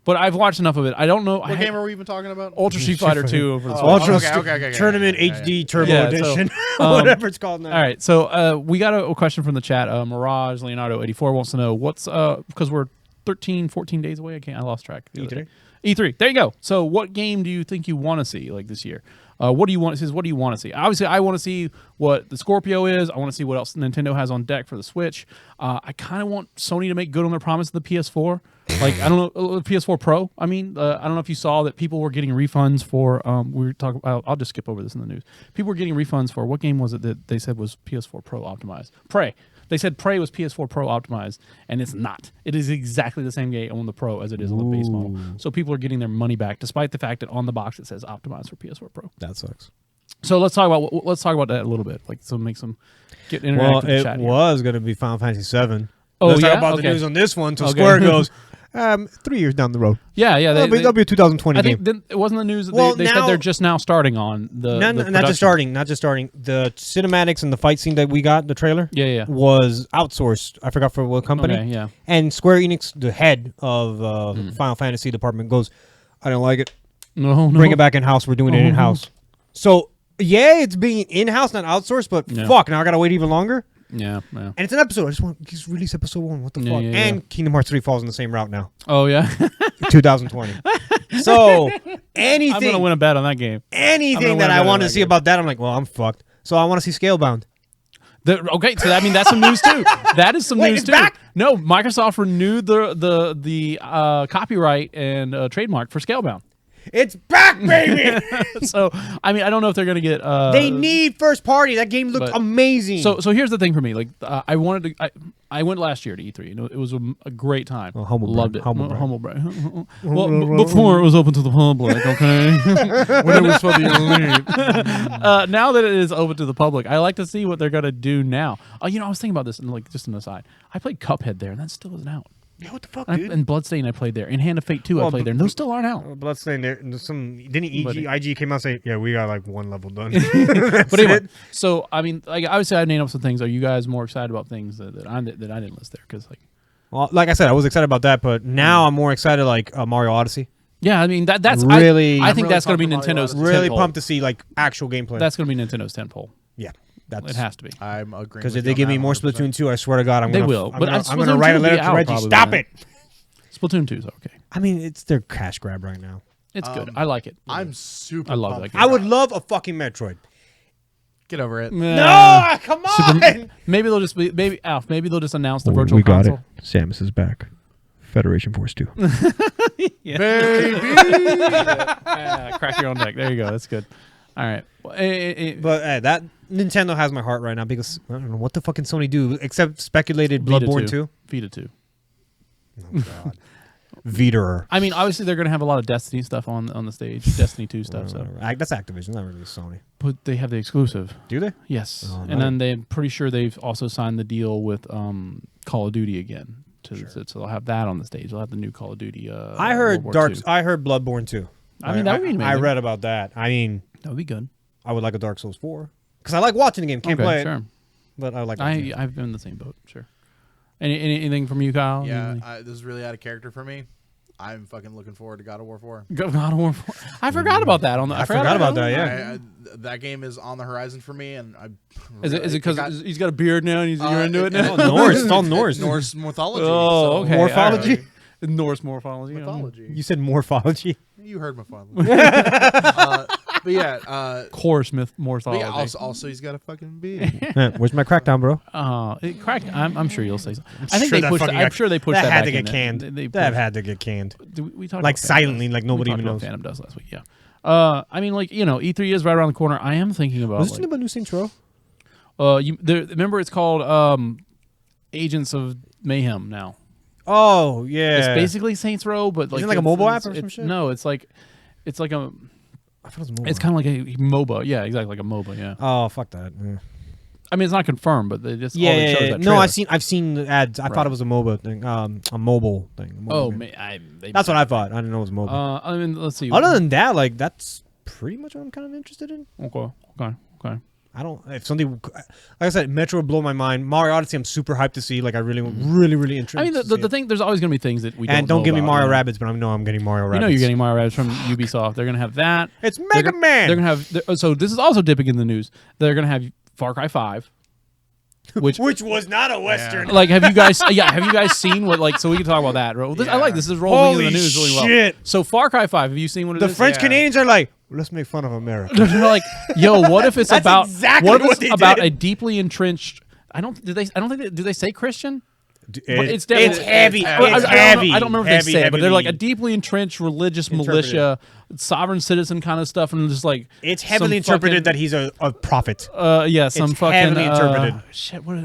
But I've watched enough of it. I don't know. What game are we even talking about? Ultra Street Fighter 2 over the Switch. Ultra okay. Tournament Yeah, HD Turbo Yeah, so, Edition, whatever it's called now. All right, so we got a question from the chat. Mirage Leonardo 84 wants to know what's because we're 13, 14 days away. I lost track. E3? E3. There you go. So, what game do you think you want to see like this year? What do you want? It says, what do you want to see? Obviously, I want to see what the Scorpio is. I want to see what else Nintendo has on deck for the Switch. I kind of want Sony to make good on their promise of the PS4. Like, I don't know, PS4 Pro. I mean, I don't know if you saw that people were getting refunds for. We were talking. I'll just skip over this in the news. People were getting refunds for what game was it that they said was PS4 Pro optimized? Prey. They said Prey was PS4 Pro optimized, and it's not. It is exactly the same game on the Pro as it is on the base model. So people are getting their money back, despite the fact that on the box it says optimized for PS4 Pro. That sucks. So let's talk about that a little bit. Like, so make some get interactive Well, with the it chat here. was going to be Final Fantasy VII. Oh, Let's yeah? talk about Okay. the news on this one. So Okay. Square goes, 3 years down the road. Yeah. That'll be a 2020 I game. think then it wasn't the news that Well, they said now- they're just now starting on the Not production. just starting. The cinematics and the fight scene that we got, the trailer, Yeah. was outsourced. I forgot for what company. Okay, yeah. And Square Enix, the head of Final Fantasy department, goes, I don't like it. No. Bring it back in-house. We're doing it in-house. So, yeah, it's being in-house, not outsourced, but Yeah. fuck, now I got to wait even longer. Yeah. And it's an episode. I just want to release episode 1. What the Yeah, fuck? yeah, and yeah. Kingdom Hearts 3 falls in the same route now. Oh yeah. 2020. So, anything. I'm gonna win a bet on that game. Anything that win a I bet on wanted to that see game. about that, I'm like, well, I'm fucked. So I want to see Scalebound. Okay, so I mean that's some news too. That is some Wait, news it's too. back? No, Microsoft renewed the copyright and trademark for Scalebound. It's back, baby. So I mean I don't know if they're gonna get. They need first party. That game looked but- amazing. So here's the thing for me. Like I wanted to. I went last year to E3. You know, it was a great time. Oh, humble brag, Loved it. humble brag. Humble brag. Well, before it was open to the public. Okay. When it was for the elite. Now that it is open to the public, I like to see what they're gonna do now. You know, I was thinking about this, and like just an aside. I played Cuphead there, and that still isn't out. yeah, what the fuck, And, dude? and Bloodstain I played there. And Hand of Fate 2 I Well, played there. And those still aren't out. Bloodstained there. Didn't Buddy. IG came out and say, yeah, we got like 1 level done. But anyway, so I mean, like obviously I named up some things. Are you guys more excited about things that I didn't list there? Because like, Well, like I said, I was excited about that, but now I'm more excited like Mario Odyssey. yeah, I mean that's Really- I think I'm really that's going to be pumped for Mario Nintendo's Odyssey. Really tentpole. pumped to see like actual gameplay. That's going to be Nintendo's tentpole. yeah. It That's has to be. I'm agreeing. because with if they you give on me that more 100%. Splatoon 2, I swear to God, They I'm will, but I'm Splatoon gonna write a 2 will letter be to out Reggie. probably Stop by it. Splatoon 2 is okay. I mean, it's their cash grab right now. It's good. I like it. I'm super. I love pumped that for game. I would love a fucking Metroid. Get over it. No, come on. Maybe they'll just Alf. Maybe they'll just announce the virtual console. Samus is back. Federation Force 2. Baby. Crack your own neck. There you go. That's good. All right. Well, But that Nintendo has my heart right now because I don't know what the fuck can Sony do except speculated Vita Bloodborne 2. Vita 2. Oh God. Vita. I mean, obviously they're going to have a lot of Destiny stuff on the stage, Destiny 2 stuff. So, That's Activision, not really Sony. but they have the exclusive. Do they? Yes, Oh, and then they're pretty sure they've also signed the deal with Call of Duty again. So they'll have that on the stage. They'll have the new Call of Duty. I heard World War II. I heard Bloodborne 2. I mean, that would be amazing. I read about that. I mean, That would be good. I would like a Dark Souls 4 because I like watching the game. Can't play it, sure. but I like. watching it. I've been in the same boat. Sure. Anything from you, Kyle? Yeah, this is really out of character for me. I'm fucking looking forward to God of War 4. God of War 4. I forgot about that. I forgot about that. Yeah. That game is on the horizon for me, and I. Is it because he's got a beard now and you're into it now? Norse. It's all Norse. Norse mythology. Oh, okay. Morphology? all right. Norse morphology. Mythology. You said morphology. You heard mythology. But yeah, Course but morphology. yeah. Also, he's got a fucking beard. Where's my crackdown, bro? It cracked. I'm sure you'll say something. I think sure they that pushed. fucking I'm got- sure they pushed that had back to get in. canned. They That pushed- had to get canned. We talked Like about silently, Phantom like Dust. nobody We even talked knows. about Phantom Dust last week. Yeah. I mean, like E3 is right around the corner. I am thinking about. Was this about new Saints Row? Remember, it's called Agents of Mayhem now. Oh yeah. It's basically Saints Row, but like Isn't it like a it's- mobile it's- app or some it's- shit? No, it's like a. I thought it was mobile. It's kind of like a MOBA. Yeah, exactly like a MOBA. Yeah. Oh fuck that. Yeah. I mean, it's not confirmed, but they just Yeah, all it yeah, shows yeah. that No, trailer. I've seen the ads. I thought it was a mobile thing. A mobile thing. a mobile Oh, game. That's what I thought. I didn't know it was mobile. I mean, let's see. Other than that, like that's pretty much what I'm kind of interested in. Okay. I don't. If something, like I said, Metro would blow my mind. Mario Odyssey, I'm super hyped to see. Like I really interested. I mean, the thing. There's always going to be things that we and don't don't give me about, Mario you know? Rabbids, but I know I'm getting Mario Rabbids. You know you're getting Mario Rabbids from Ubisoft. They're going to have that. It's Mega Man. They're going to have. So this is also dipping in the news. They're going to have Far Cry 5. Which was not a Western. like have you guys seen what like so we can talk about that. Right? I like this is rolling Holy into the news really well. shit. So Far Cry 5, have you seen what it The is? French Canadians are like, let's make fun of America. They're like, yo, what if it's That's about exactly what if what it's they about did. a deeply entrenched I don't think do they say Christian? It's definitely- heavy. I don't It's know- heavy. I don't remember if Heavy, they say it, but they're like a heavily deeply entrenched religious interpreted. militia, sovereign citizen kind of stuff, and just like It's heavily some interpreted fucking- that he's a prophet. some it's fucking heavily interpreted. Shit, what?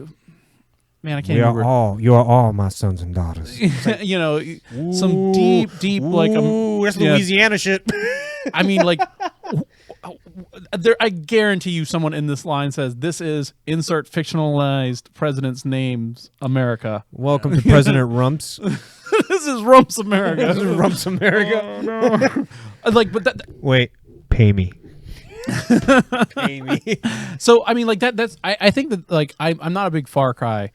Man, I can't remember. you are all my sons and daughters. You know, some deep like Ooh, that's yeah. Louisiana shit. I mean, like, I guarantee you, someone in this line says this is insert fictionalized president's names, America. Welcome to President Rumps. This is Rumps America. This is Rumps America. Like, but that. Wait, pay me. Pay me. So I mean, like that's. I think that like I'm not a big Far Cry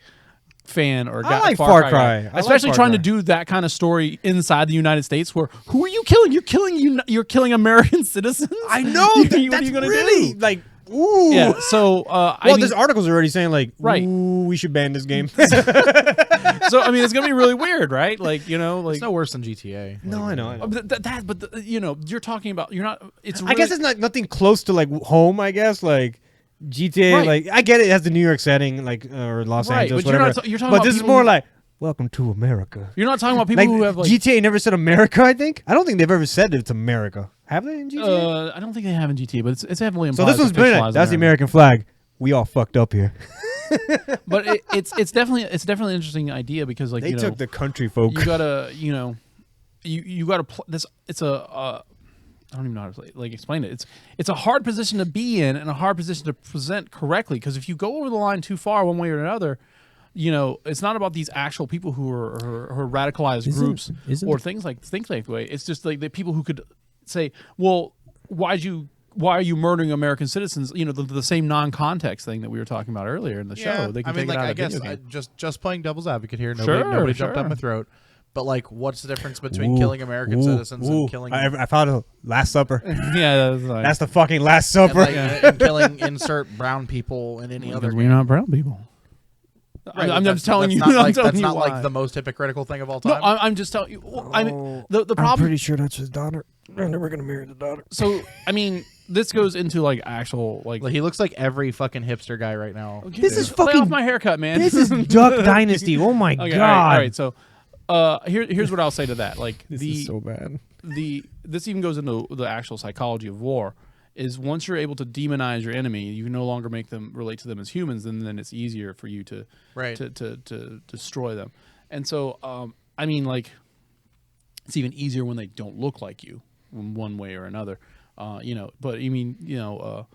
fan or guy, like Far guy, Cry. I like especially Far trying to Cry. do that kind of story inside the United States. Where who are you killing? You're killing American citizens. I know. What are That's you gonna really do? like. Ooh. Yeah. So I Well, mean, there's articles already saying like, Right. ooh, we should ban this game. so I mean, it's gonna be really weird, right? Like like It's no worse than GTA. no, I know. But you know, you're talking about you're not. It's I really, guess it's not nothing close to like home. I guess like GTA. Right. Like I get it has the New York setting, like or Los Right, Angeles, but you're whatever. not you're talking but about this is people more who- like welcome to America. You're not talking about people Like who have like. GTA never said America. I think I don't think they've ever said it's America. Have they in GTA? I don't think they have in GTA, but it's heavily So implied. this one's brilliant. That's the American flag. We all fucked up here. But it's definitely an interesting idea because like They you know took the country folk. you gotta you gotta this it's a I don't even know how to explain it. It's a hard position to be in and a hard position to present correctly because if you go over the line too far one way or another, you know it's not about these actual people who are radicalized groups or things like the way. It's just like the people who could say, well, why are you murdering American citizens? You know, the same non-context thing that we were talking about earlier in the show. They can I mean, take like it out I of the guess video game. just playing devil's advocate here. Sure, Nobody jumped down sure. my throat. But like, what's the difference between killing American citizens and killing I found a Last Supper. Yeah, that's like, That's the fucking Last and, Supper. like, and killing insert brown people in any other because game? we're not brown people. Right, I'm that's- just telling that's you. Not I'm like, telling that's you not why. like the most hypocritical thing of all No, time. I'm just telling you. I mean, the problem. sure that's his daughter. And we're gonna marry the daughter. So I mean, this goes into like actual like. Like, he looks like every fucking hipster guy right now. This is lay fucking- off my haircut, man. This is Duck Dynasty. Oh my Okay, god. all right. So, here's what I'll say to that. Like This is so bad. this even goes into the actual psychology of war. Is once you're able to demonize your enemy, you no longer make them relate to them as humans, and then it's easier for you to Right. to destroy them. And so, I mean, like, it's even easier when they don't look like you in one way or another. You know, but I mean, you know,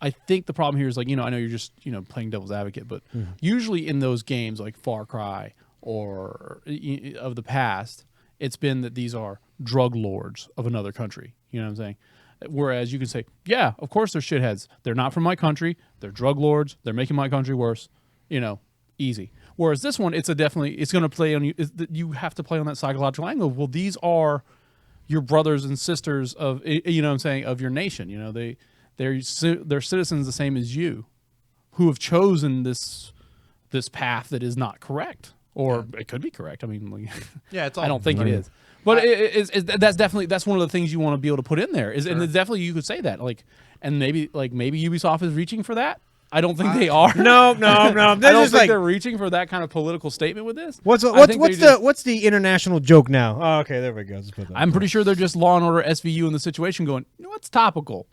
I think the problem here is like, you know, I know you're just, you know, playing devil's advocate, but usually in those games like Far Cry or of the past, it's been that these are drug lords of another country. You know what I'm saying? Whereas you can say, yeah, of course they're shitheads. They're not from my country. They're drug lords. They're making my country worse. You know, easy. Whereas this one, it's going to play on you. You have to play on that psychological angle. Well, these are your brothers and sisters of, you know what I'm saying, of your nation. You know, they're citizens the same as you who have chosen this path that is not correct. Or it could be correct. I mean, like, Yeah, it's all. I don't think it is. But that's one of the things you want to be able to put in there. And it's definitely you could say that. Like, and maybe Ubisoft is reaching for that. I don't think they are. No. I don't This think is like they're reaching for that kind of political statement with this. what's I think they're just- what's the international joke now? Oh, okay, there we go. Just put that. I'm pretty sure they're just Law and Order SVU in the situation going, you know, what's topical?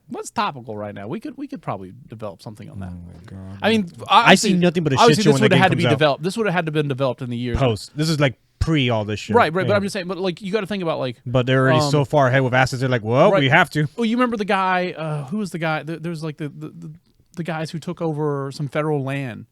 What's topical right now? We could probably develop something on that. Oh my god. I mean, I see nothing but a shit obviously show this when would that have game had to be comes out. developed. This would have had to been developed in the years. Post. This is like pre all this shit. Right. But Yeah. I'm just saying. But like, you got to think about like. But they're already so far ahead with assets. They're like, well, right. we have to. Well, you remember the guy? Who was the guy? There's like the the guys who took over some federal land.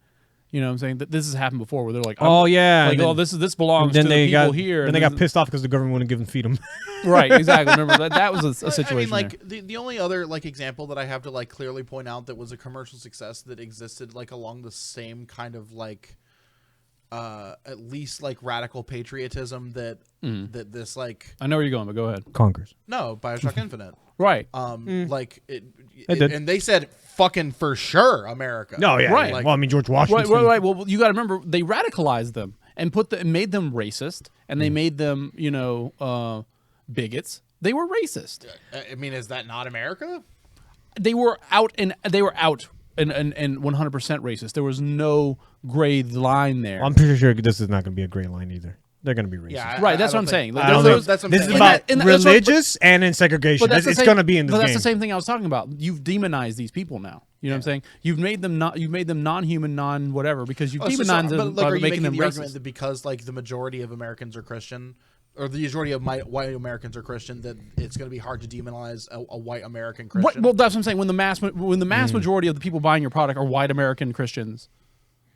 You know what I'm saying? That this has happened before where they're like, Oh, yeah. like, Then- oh, this belongs to the people here. Then and they this got pissed off because the government wouldn't give them feed them. Right, exactly. Remember that was a situation. I mean, like there. the only other like example that I have to like clearly point out that was a commercial success that existed like along the same kind of like at least like radical patriotism that that this like I know where you're going, but go ahead. Conquers. no BioShock Infinite Right. like it did. and they said fucking for sure America. No, yeah. Right. Yeah. Like- Well, I mean, George Washington. Right. Well, you got to remember they radicalized them and made them racist, and they made them, bigots. They were racist. I mean, is that not America? They were out and 100% racist. There was no gray line there. I'm pretty sure this is not going to be a gray line either. They're going to be racist. Yeah, Right, that's I what I'm don't saying. think- Like, I don't there's- know. that's what I'm This is saying. about And that's what- religious and in segregation. But It's going to be in this But game. that's the same thing I was talking about. You've demonized these people now. You know what I'm saying? You've made them non-human, non-whatever because you've Oh, so demonized but, them like, by are you making making them the argument racist. that because like the majority of Americans are Christian, or the majority of white Americans are Christian, that it's going to be hard to demonize a white American Christian? What, well, that's what I'm saying. When the mass majority of the people buying your product are white American Christians,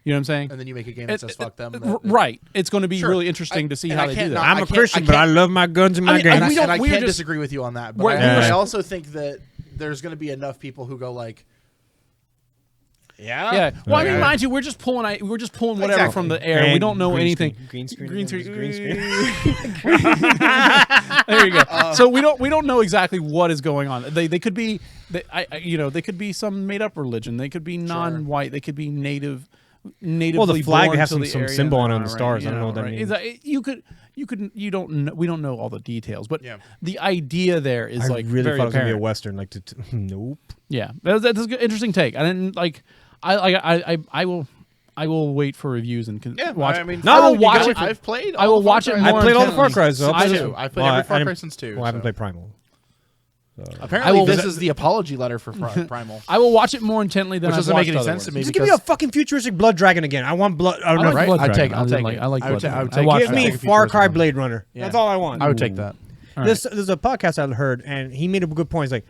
you know what I'm saying? And then you make a game that says fuck them. Right. It's going to be Sure. really interesting to see and how I they can't do not- that. I'm I a can't- Christian, I but I can't- love my guns and my I mean, games. we don't- and I we're can't just- disagree with you on that. But Right, I Yeah. also think that there's going to be enough people who go like, Yeah. Well, I mean, Yeah. mind you, we're just pulling whatever Exactly. from the air. We And don't know green anything. screen. Green screen. Green screen. Green screen. There you go. So we don't know exactly what is going on. They could be they could be some made up religion. They could be non-white. They could be native. Natively Well, the flag born has to some the area symbol on they it on the are, stars. I don't know what that right? means. Is that- we don't know all the details, but Yeah. the idea there is I like really very thought it was going to be a apparent. Western. Like, nope. Yeah, that's a good, interesting take. I didn't like. I will wait for reviews and watch. I mean, No, I will you watch got it. I've played. I all will the watch Far it Cry. more I played all the Far intently. Cries. So I I'll do. play- I played well, every Far didn't- Cry since 2. Well, I haven't so. played Primal. Apparently, will this visit- is the apology letter for Primal. I will watch it more intently than Which I've doesn't make watched any other sense to ones. me. Just give me a because- fucking futuristic Blood Dragon again. I want Blood. I like Right? Blood I'd Dragon. take- I'll take it. I like I would Blood ta- I would Dragon. take- watched Give I'd me take a it. Far futuristic Cry one. Blade Runner. Yeah. That's all I want. I would take that. All There's a podcast I heard, and he made a good point. He's like,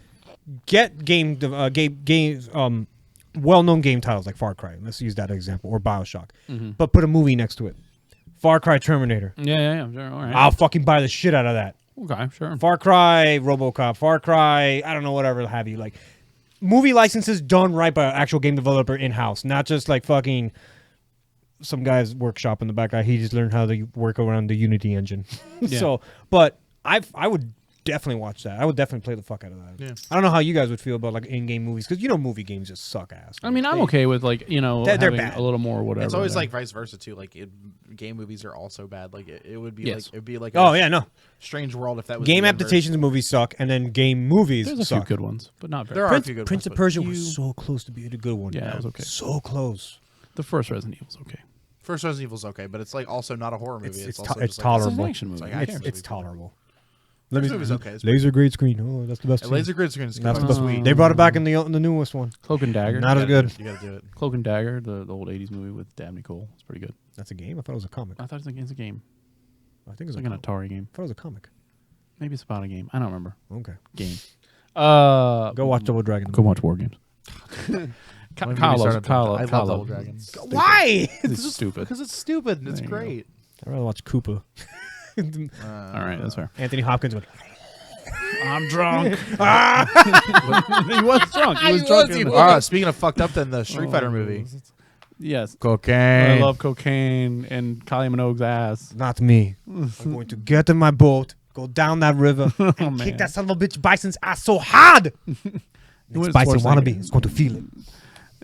get games, well-known game titles like Far Cry. Let's use that example, or BioShock, but put a movie next to it. Far Cry Terminator. Yeah. Sure, all right. I'll fucking buy the shit out of that. Okay, sure. Far Cry, RoboCop, Far Cry, I don't know, whatever have you. Like, movie licenses done right by an actual game developer in-house, not just like fucking some guy's workshop in the back. He just learned how to work around the Unity engine. Yeah. So, but I would definitely watch that. I would definitely play the fuck out of that. Yeah. I don't know how you guys would feel about like in-game movies, because movie games just suck ass. I mean, I'm They- okay with like They're having bad. a little more whatever. It's always there. like vice versa too. Like game movies are also bad. Like it would be Yes. like it'd be like Oh a yeah, no. strange world if that was Game the inverse. adaptations of movies suck, and then game movies there's a suck. few good ones, but not very. There are a Prince, few good Prince ones, of but Persia was so close to being a good one. Yeah, it was okay. So close. The first Resident Evil's okay. First Resident Evil's okay, but it's like also not a horror movie. It's also it's just like tolerable. It's an action movie. like Who action cares? It's movie. tolerable. First movie's okay. It's Laser grade screen. Oh, that's the best. And Laser Grid Screen is That's the fucking best. sweet. They brought it back in the newest one. Cloak and Dagger. Not as good. You gotta do it. Cloak and Dagger, the old '80s movie with Dabney Cole. It's pretty good. That's a game. I thought it was a comic. I thought it's a game. I think It's it's like an Atari game. I thought it was a comic. Maybe it's about a game. I don't remember. Okay. Game. Go watch Double Dragon. Go watch War Games. When we Kyle loves started- Kyle. I love Kyle Double loves- Dragons. Why? It's stupid. Because it's stupid and it's There you go. great. I'd rather watch Koopa. All right, that's fair. Anthony Hopkins went. I'm drunk. he was drunk. He was drunk. in the- Speaking of fucked up, then the Street Fighter movie. Yes. Cocaine. I love cocaine and Kylie Minogue's ass. Not me. I'm going to get in my boat, go down that river, and man. kick that son of a bitch Bison's ass so hard. went Bison Schwarzenegger. wannabe is going to feel it.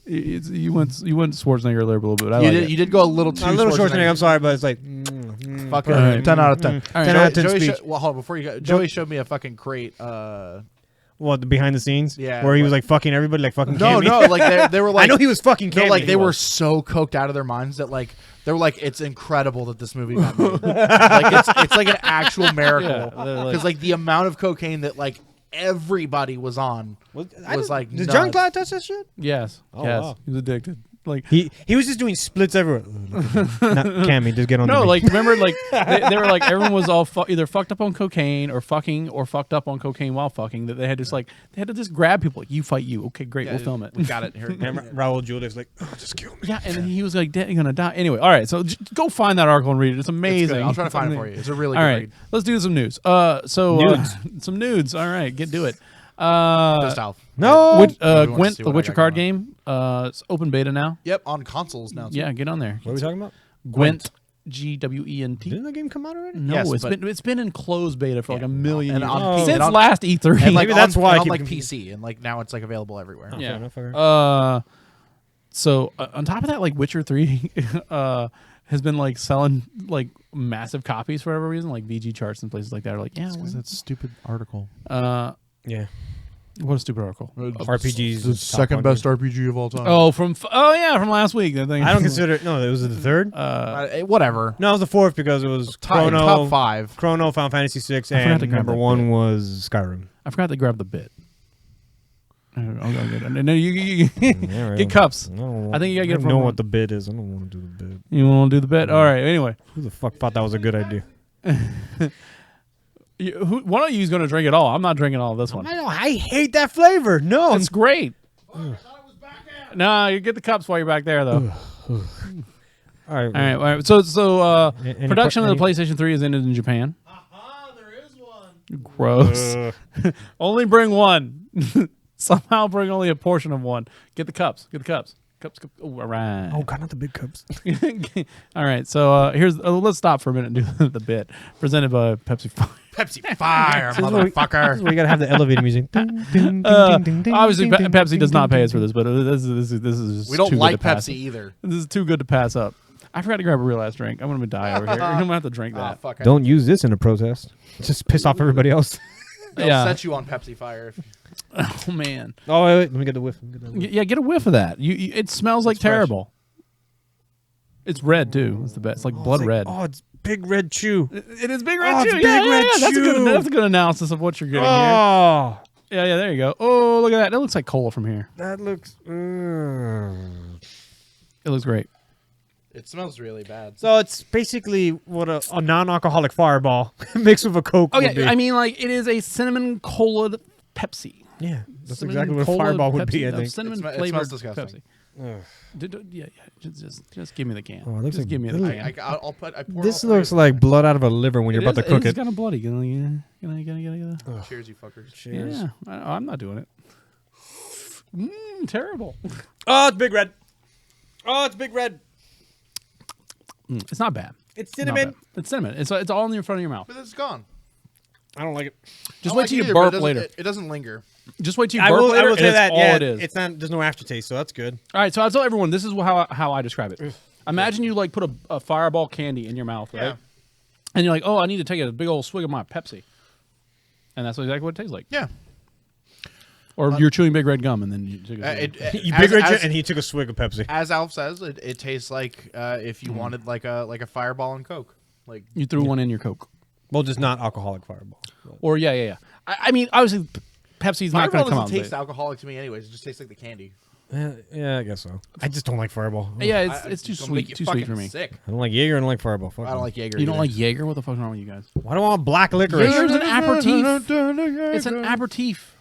You went Schwarzenegger there a little bit. I You like did. it. You did go a little too. A little Schwarzenegger. I'm sorry, but it's like Fucking All right. 10 out of 10. All right. 10 out of 10 Joey speech. well, hold on. Before you go, Joey showed me a fucking crate. What, the behind the scenes? Yeah, where he was like- like fucking everybody, like fucking. No, Cammy? no. Like they were like. I know he was fucking. No, Cammy. like they He were was. so coked out of their minds that like they were like, it's incredible that this movie got made. Like it's like an actual miracle Yeah, because like the amount of cocaine that like everybody was on was like Does nuts. John Cloud touch that shit? Yes. Oh, yes. wow. He was addicted. Like He was just doing splits everywhere. Not Cammy, just get on. no, the like remember, like they were like everyone was all either fucked up on cocaine or fucking or fucked up on cocaine while fucking. That they had to just grab people. Like, you fight you. Okay, great, we'll film it. We got it. Here. And Raul Julia's like, oh, just kill me. Yeah, and then he was like, "You're gonna die." Anyway, all right. So go find that article and read it. It's amazing. I'll try to find it for you. It's a really all good right. read. Let's do some news. Some nudes. All right, do it. Just Alf. No. Gwent, the Witcher card game. It's open beta now. Yep, on consoles now. Too. Yeah, get on there. What are we talking about? Gwent, GWENT. Didn't that game come out already? No, Yes, it's been in closed beta for like a million and years. on- Since and on- last E3. And like Maybe that's why I on keep like confused. PC and like now it's like available everywhere. Oh, Yeah. fair enough, fair. So on top of that, like Witcher 3 has been like selling like massive copies for whatever reason, like VG charts and places like that are like, yeah, Because that stupid article. Yeah. what a stupid article. RPGs. The second best RPG of all time. Oh, from last week. That thing. I don't consider it. No, it was the third. Whatever. No, it was the fourth because it was Top Chrono, 5. Chrono, Final Fantasy 6, forgot to and grab number that 1 bit. was Skyrim. I forgot to grab the bit. I'll go get it. No, you Yeah, right. get cups. No, I think you gotta get it I from know one. what the bid is. I don't want to do the bid. You want to do the bit? All right. Anyway, Who the fuck thought that was a good idea? one of you is going to drink it all. I'm not drinking all of this one. I hate that flavor. No, It's great. No, you get the cups while you're back there, though. all right. All right. So Any production of the any- PlayStation 3 has ended in Japan. There is one. Gross. Only bring one. Somehow bring only a portion of one. Get the cups. Cups. Oh, all right. Oh god, not the big cups. All right. So here's. Let's stop for a minute and do the bit presented by Pepsi. Pepsi Fire, motherfucker. We gotta have the elevator music. Obviously, Pepsi does not pay us for this, but this is just We don't too good like to pass. Pepsi either. This is too good to pass up. I forgot to grab a real ass drink. I'm gonna die over here. I'm gonna have to drink Ah, that. fuck. Don't use this in a protest. Just piss off everybody else. They'll Yeah. set you on Pepsi Fire. Oh man. Oh wait, let me get the whiff. Yeah, get a whiff of that. It smells like It's fresh. terrible. It's red too. It's the best. It's like blood red. Oh, it's big red chew. It is big red Oh, it's chew. big Yeah, red That's a chew. good analysis of what you're getting here. Oh, Yeah, there you go. Oh, look at that. That looks like cola from here. that looks. It looks great. It smells really bad. So it's basically what a non-alcoholic Fireball mixed with a Coke. Oh would be. yeah, I mean like it is a cinnamon cola Pepsi. yeah, that's Cinnamon exactly what cola Fireball would Pepsi, be. I no, think. cinnamon It smells flavored disgusting. Pepsi. Yeah. Just give me the can. Oh, it looks just like- give me the it can. I'll put. I pour This all three looks of like blood out of a liver when you're about to cook It's it. kind of bloody. Can I. Cheers, you fuckers. Cheers. Yeah, I'm not doing it. Terrible. Oh, it's big red. Oh, it's big red. It's not bad. It's Not cinnamon. bad. It's cinnamon. It's all in your front of your mouth. But it's gone. I don't like it. Just I wait like till it you either, but burp later. It doesn't linger. Just wait till you I burp will. later. I will and say it's that. all Yeah, it is. it's not. There's no aftertaste, so that's good. All right, so I'll tell everyone this is how I describe it. Imagine you like put a Fireball candy in your mouth, right? Yeah. And you're like, oh, I need to take a big old swig of my Pepsi, and that's exactly what it tastes like. Yeah. Or you're chewing big red gum, and then you take a swig. You big red, and he took a swig of Pepsi. as Alf says, it tastes like if you wanted like a Fireball and Coke. Like You threw one in your Coke. Well, just not alcoholic Fireball. Or yeah. I mean, obviously, Pepsi's not going Fireball to come out. doesn't taste alcoholic to me, anyways. It just tastes like the candy. Yeah, I guess so. I just don't like Fireball. Yeah, it's too gonna make sweet. you Too sweet fucking for me. Sick. I don't like Jaeger. I don't like Fireball. Fuck I don't them. like Jaeger. You don't either. like Jaeger? What the fuck's wrong with you guys? Why do I want black licorice? Jaeger's an aperitif. It's an aperitif.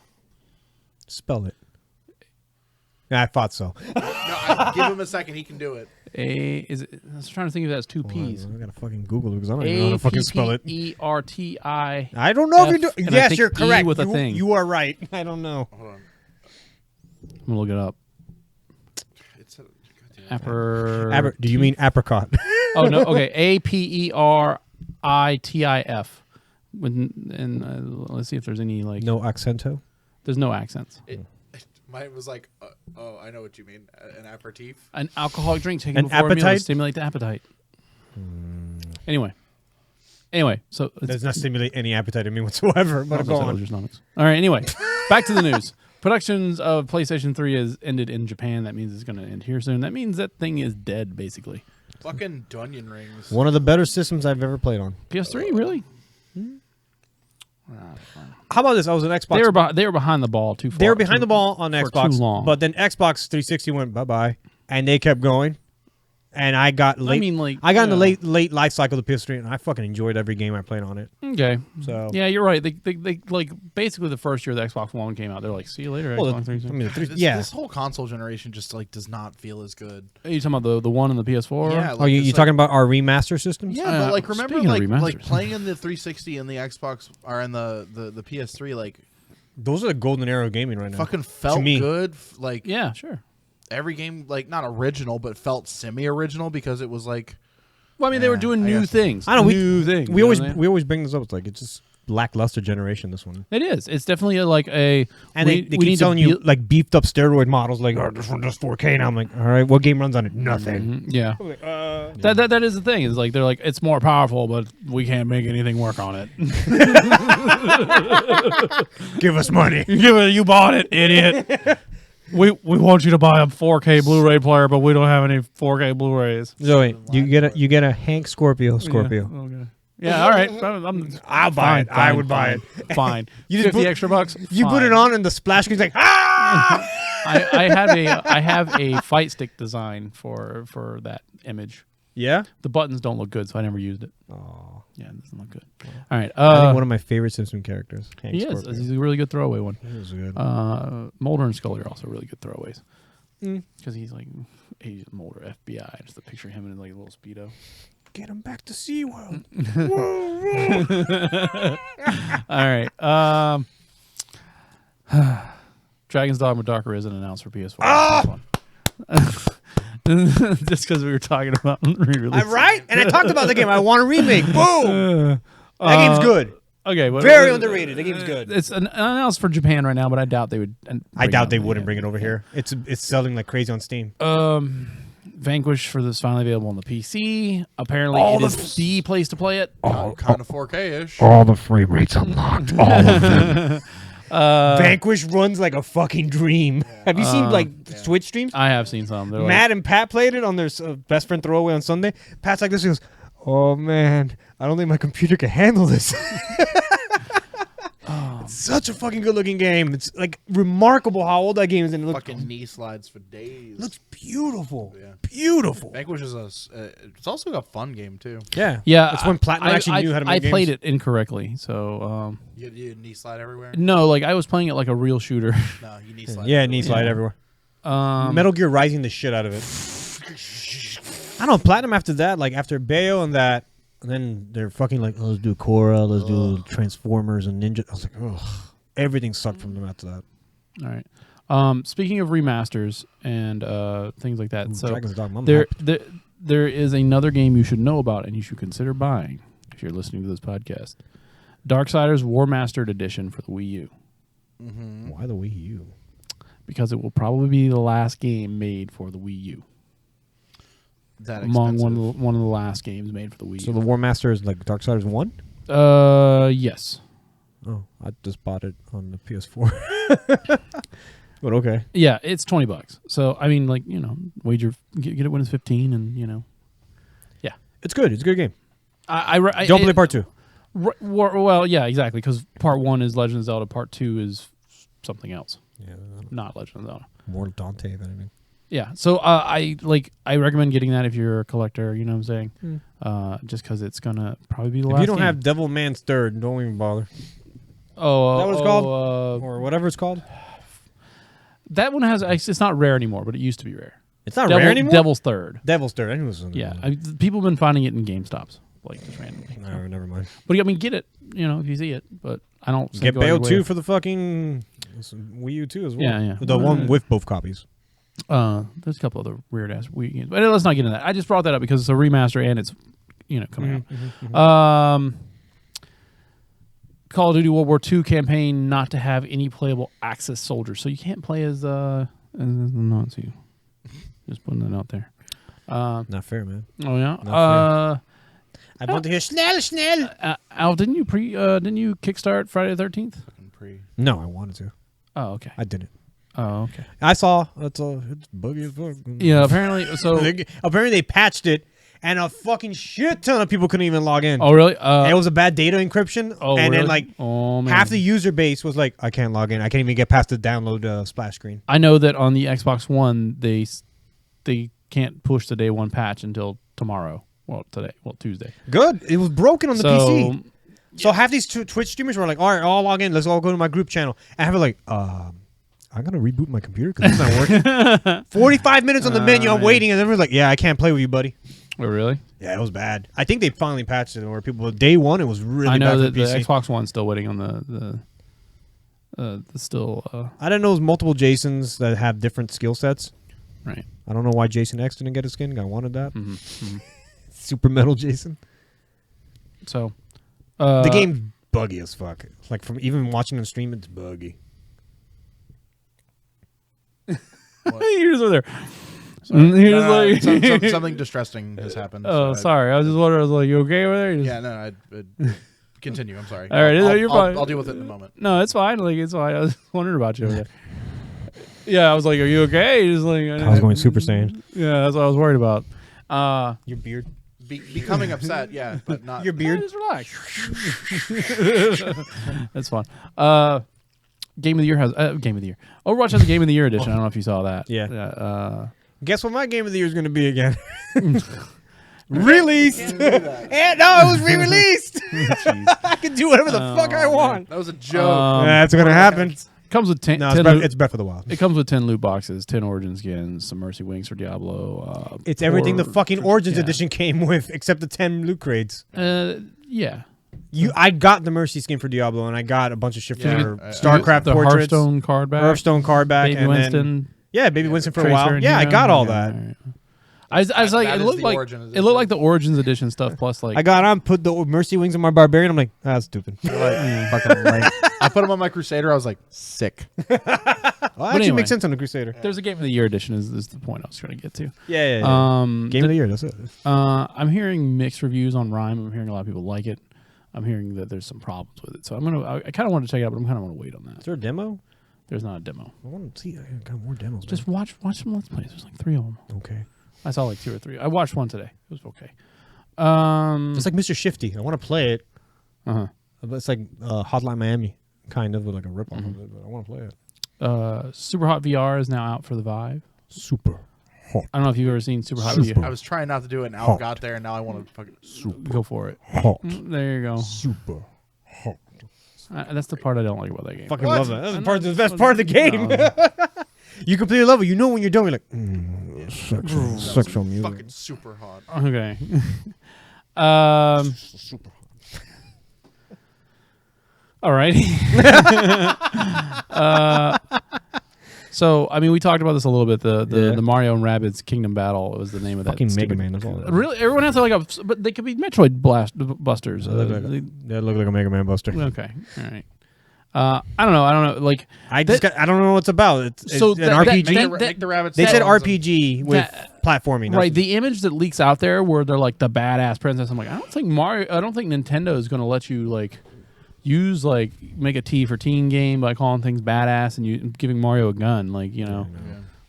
Spell it. Yeah, I thought so. No, give him a second. He can do it. I was trying to think if that's two P's. I gotta fucking Google it because I don't even know how to fucking spell it. APPERTI. I don't know if you're F, doing. and I Yes, think you're E correct. with a thing. You are right. I don't know. Hold on. I'm gonna look it up. It's a, Do you mean apricot? Oh no. Okay. APERITIF. And let's see if there's any like. No accento. There's no accents. mine was like, oh, I know what you mean. An aperitif. An alcoholic drink taken An before a meal to appetite? stimulate the appetite. Anyway, so It does not stimulate any appetite in me whatsoever. But go on. Your stomachs. All right. Anyway, back to the news. Productions of PlayStation 3 has ended in Japan. That means it's going to end here soon. That means that thing is dead, basically. Fucking Dunyan rings. One of the better systems I've ever played on. PS3, really? How about this? I was an Xbox. They were behind the ball too far. They were behind the ball on for Xbox, too long. but then Xbox 360 went bye bye, and they kept going. And I got late. I got in the late life cycle of the PS3, and I fucking enjoyed every game I played on it. Okay. So yeah, you're right. They like basically the first year the Xbox One came out, they're like, see you later. Well, Xbox 360. I mean, This whole console generation just like does not feel as good. Are you talking about the one and the PS4? Yeah. Oh, you talking about our remaster systems? Yeah, but like remember speaking of like remasters. playing in the 360 and the Xbox or in the PS3 like Those are the golden era of gaming right now. fucking felt me. good. Like Yeah, sure. every game like not original but felt semi-original because it was like Well, I mean, they were doing I new guess. things. I don't know. New things. We you know always what I'm saying? we always bring this up. It's like it's just lackluster generation. This one, It is. It's definitely like a. and we, they we keep need telling to you like beefed up steroid models. Like, oh, this one does 4K. Now I'm like, all right, what game runs on it? Nothing. Yeah. That is the thing. Is like they're like it's more powerful, but we can't make anything work on it. Give us money. You bought it, idiot. We want you to buy a 4K Blu-ray player, but we don't have any 4K Blu-rays. So wait, you get a Hank Scorpio. Yeah, okay. Yeah, all right. I'll buy it. I would buy it. Fine. You just 50 put- extra bucks. You put fine. it on, and the splash screen's like, ah! I have a fight stick design for that image. Yeah. The buttons don't look good, so I never used it. Oh, Yeah, it doesn't look good. All right. I think one of my favorite Simpson characters. Hank He is. Scorpio. He's a really good throwaway one. He was good. Mulder and Scully are also really good throwaways. Because he's like Agent Mulder, FBI. Just a picture of him in like a little Speedo. Get him back to SeaWorld. All right. Dragon's Dogma Dark Arisen announced for PS4. Just because we were talking about re-release. I'm right, and I talked about the game. I want a remake. Boom. That game's good. Okay, Very underrated. The game's good. It's announced for Japan right now, but I doubt they would. I doubt they wouldn't bring it over here. It's selling like crazy on Steam. Vanquish for this finally available on the PC. Apparently, it is the place to play it. kind of 4K-ish. All the frame rates unlocked. All of them. Vanquish runs like a fucking dream. Have you seen like Twitch streams? I have seen some. They're Matt and Pat played it on their best friend throwaway on Sunday. Pat's like this. He goes, "Oh man, I don't think my computer can handle this." It's such a fucking good looking game. It's like remarkable how old that game is, and it looks Fucking knee slides for days. looks beautiful. Yeah. Beautiful. Vanquish is it's also a fun game too. Yeah, Yeah, That's when Platinum actually knew how to make I played games. it incorrectly, so You knee slide everywhere. no, like I was playing it like a real shooter. No, you knee slide. Yeah, knee slide everywhere. Um, Metal Gear Rising the shit out of it. I don't know, Platinum after that, like after Bayo and that, and then they're fucking like, oh, let's do Korra, let's do Transformers and Ninja. I was like, ugh. Everything sucked from them after that. all right. Speaking of remasters and things like that, so Dragon's Dogma. I'm hyped. there is another game you should know about and you should consider buying if you're listening to this podcast. Darksiders Warmaster Edition for the Wii U, Why the Wii U? because it will probably be the last game made for the Wii U. That Among expensive. one of the last games made for the Wii So U. the Warmaster is like Darksiders 1? Yes. Oh, I just bought it on the PS4. But okay. Yeah, it's $20. So I mean, like, you know, wager get it when it's 15, and you know, yeah, It's good. It's a good game. I Don't play part 2. Well, yeah, exactly, because part 1 is Legend of Zelda, part 2 is something else, Yeah, not Legend of Zelda. more Dante than anything. Yeah, so I recommend getting that if you're a collector. You know what I'm saying? Just because it's gonna probably be the last. If you don't game. have Devil Man's Third, don't even bother. Oh, Is that what it's called? Or whatever it's called. That one has. It's not rare anymore, but it used to be rare. It's not rare anymore? Devil's Third. Devil's Third. I knew it was Yeah, people have been finding it in GameStops, like just randomly. No, never mind. But I mean, get it. You know, if you see it. But I don't Get go out of your Bayo way 2 for the fucking Wii U 2 as well. Yeah, yeah. The one with both copies. There's a couple other weird ass Wii games, but let's not get into that. I just brought that up because it's a remaster and it's, you know, coming out. Call of Duty World War II campaign not to have any playable Axis soldiers, so you can't play as the Nazi. Just putting that out there. Not fair, man. Oh yeah. Not I want to hear Schnell. Al, didn't you kickstart Friday the 13th? No, I wanted to. Oh okay. I didn't. Oh okay. I saw. It's buggy as fuck. Yeah, apparently. So apparently they patched it, and a fucking shit ton of people couldn't even log in. oh really? And it was a bad data encryption. Oh, and really? then like man. half the user base was like, I can't log in. I can't even get past the download splash screen. I know that on the Xbox One, they they can't push the day one patch until tomorrow. Well, today. Well, Tuesday. Good. It was broken on the So PC. So half these Twitch streamers were like, all right, I'll log in. Let's all go to my group channel. And I have it like, I'm going to reboot my computer because it's not working. 45 minutes on the menu. I'm waiting. And everyone's like, yeah, I can't play with you, buddy. Oh, really? Yeah, it was bad. I think they finally patched it where people, day one, it was really bad. I know for that the PC. Xbox One's still waiting on the still. I didn't know it was multiple Jasons that have different skill sets. Right. I don't know why Jason X didn't get a skin. I wanted that. Mm-hmm. Super Metal Jason. So. The game's buggy as fuck. Like from even watching the stream, it's buggy. You're just over there. No, something distressing has happened. Oh, sorry. I was just wondering. I was like, you okay over there? Yeah, no. Continue. I'm sorry. All right, you're fine. I'll deal with it in a moment. No, it's fine. Like it's fine. I was wondering about you over there. Yeah, I was like, are you okay? Just like I was going Super Saiyan. Yeah, that's what I was worried about. Your beard. Becoming upset, yeah, but not Your beard. Just relax. That's fun. Game of the year has Game of the Year. Overwatch has a Game of the Year edition. I don't know if you saw that. Yeah. Guess what my Game of the Year is going to be again? Released. And no, it was re-released. I can do whatever the fuck I want. That was a joke. That's going to happen. Comes with 10. No, 10 it's Breath of the Wild. It comes with 10 loot boxes, 10 Origin skins, some Mercy Wings for Diablo. It's everything the fucking Origins yeah. edition came with, except the 10 loot crates. Yeah. I got the Mercy skin for Diablo, and I got a bunch of shit for Yeah. StarCraft the portraits, Hearthstone card back. Hearthstone card back, Baby and Winston. then Baby Winston for a Tracer while. and Yeah, I Hero. got all Yeah, that. right. I was like, That it is looked the like Origins it looked like the Origins edition stuff. Plus, like I got on, put the Mercy Wings on my Barbarian. I'm like, that's stupid. Fucking lame. I put him on my Crusader. I was like, sick. Well, that actually anyway. makes sense on the Crusader. there's a Game of the Year edition. Is the point I was trying to get to. Yeah. Game of the Year. That's it. I'm hearing mixed reviews on Rhyme. I'm hearing a lot of people like it. I'm hearing that there's some problems with it. So I kind of want to check it out, but I'm kind of want to wait on that. Is there a demo? There's not a demo. I want to see. I got more demos. Just watch some Let's Plays. There's like 3 of them. Okay. I saw like 2 or 3. I watched one today. It was okay. It's like Mr. Shifty. I want to play it. Uh-huh. But it's like Hotline Miami, kind of, with like a rip-off of it. But I want to play it. Super Hot VR is now out for the Vive. Super hot. I don't know if you've ever seen Super Hot Super. VR. I was trying not to do it, and Al got there, and now I want to fucking. Go for it. Hot. There you go. Super hot. That's the part I don't like about that game. Fucking love that. That's the best part of the game. You complete a level. You know when you're done. You're like, sexual music. Fucking super hot. Okay. Super hot. All right. So, I mean, we talked about this a little bit. The Mario and Rabbids Kingdom Battle was the name of that. Fucking Mega Man. That's all. Really, everyone has to like but they could be Metroid busters. They look like a Mega Man buster. Okay, all right. I don't know. Like I don't know what it's about. It's So an that- RPG. Make the rabbits. They said sounds RPG with platforming. right, the image that leaks out there where they're like the badass princess. I'm like, I don't think Nintendo is going to let you like use like make a T for teen game by calling things badass and you giving Mario a gun. Like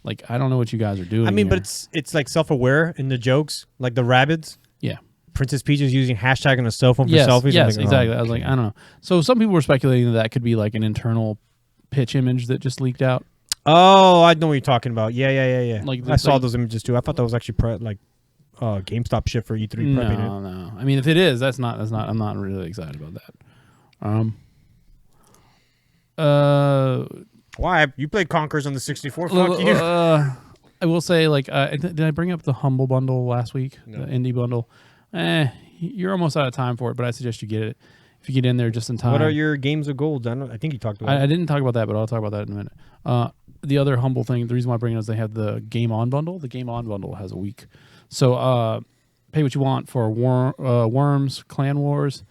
like I don't know what you guys are doing. I mean, here. but it's like self-aware in the jokes, like the Rabbids. Yeah. Princess Peach is using hashtag on a cell phone for selfies. Yes, I'm like, exactly. I was like, I don't know. So some people were speculating that could be like an internal pitch image that just leaked out. Oh, I know what you're talking about. Yeah. Like I saw those images too. I thought that was actually GameStop shit for E3 prepping it. No. I mean, if it is, that's not. I'm not really excited about that. Why? You played Conkers on the 64. Fuck you. I will say, like, did I bring up the Humble Bundle last week? No. The Indie Bundle. You're almost out of time for it, but I suggest you get it if you get in there just in time. What are your games of gold? I think you talked about. I didn't talk about that, but I'll talk about that in a minute. The other humble thing, the reason why I bring it is they have the Game On Bundle. The Game On Bundle has a week. So pay what you want for Worms, Clan Wars,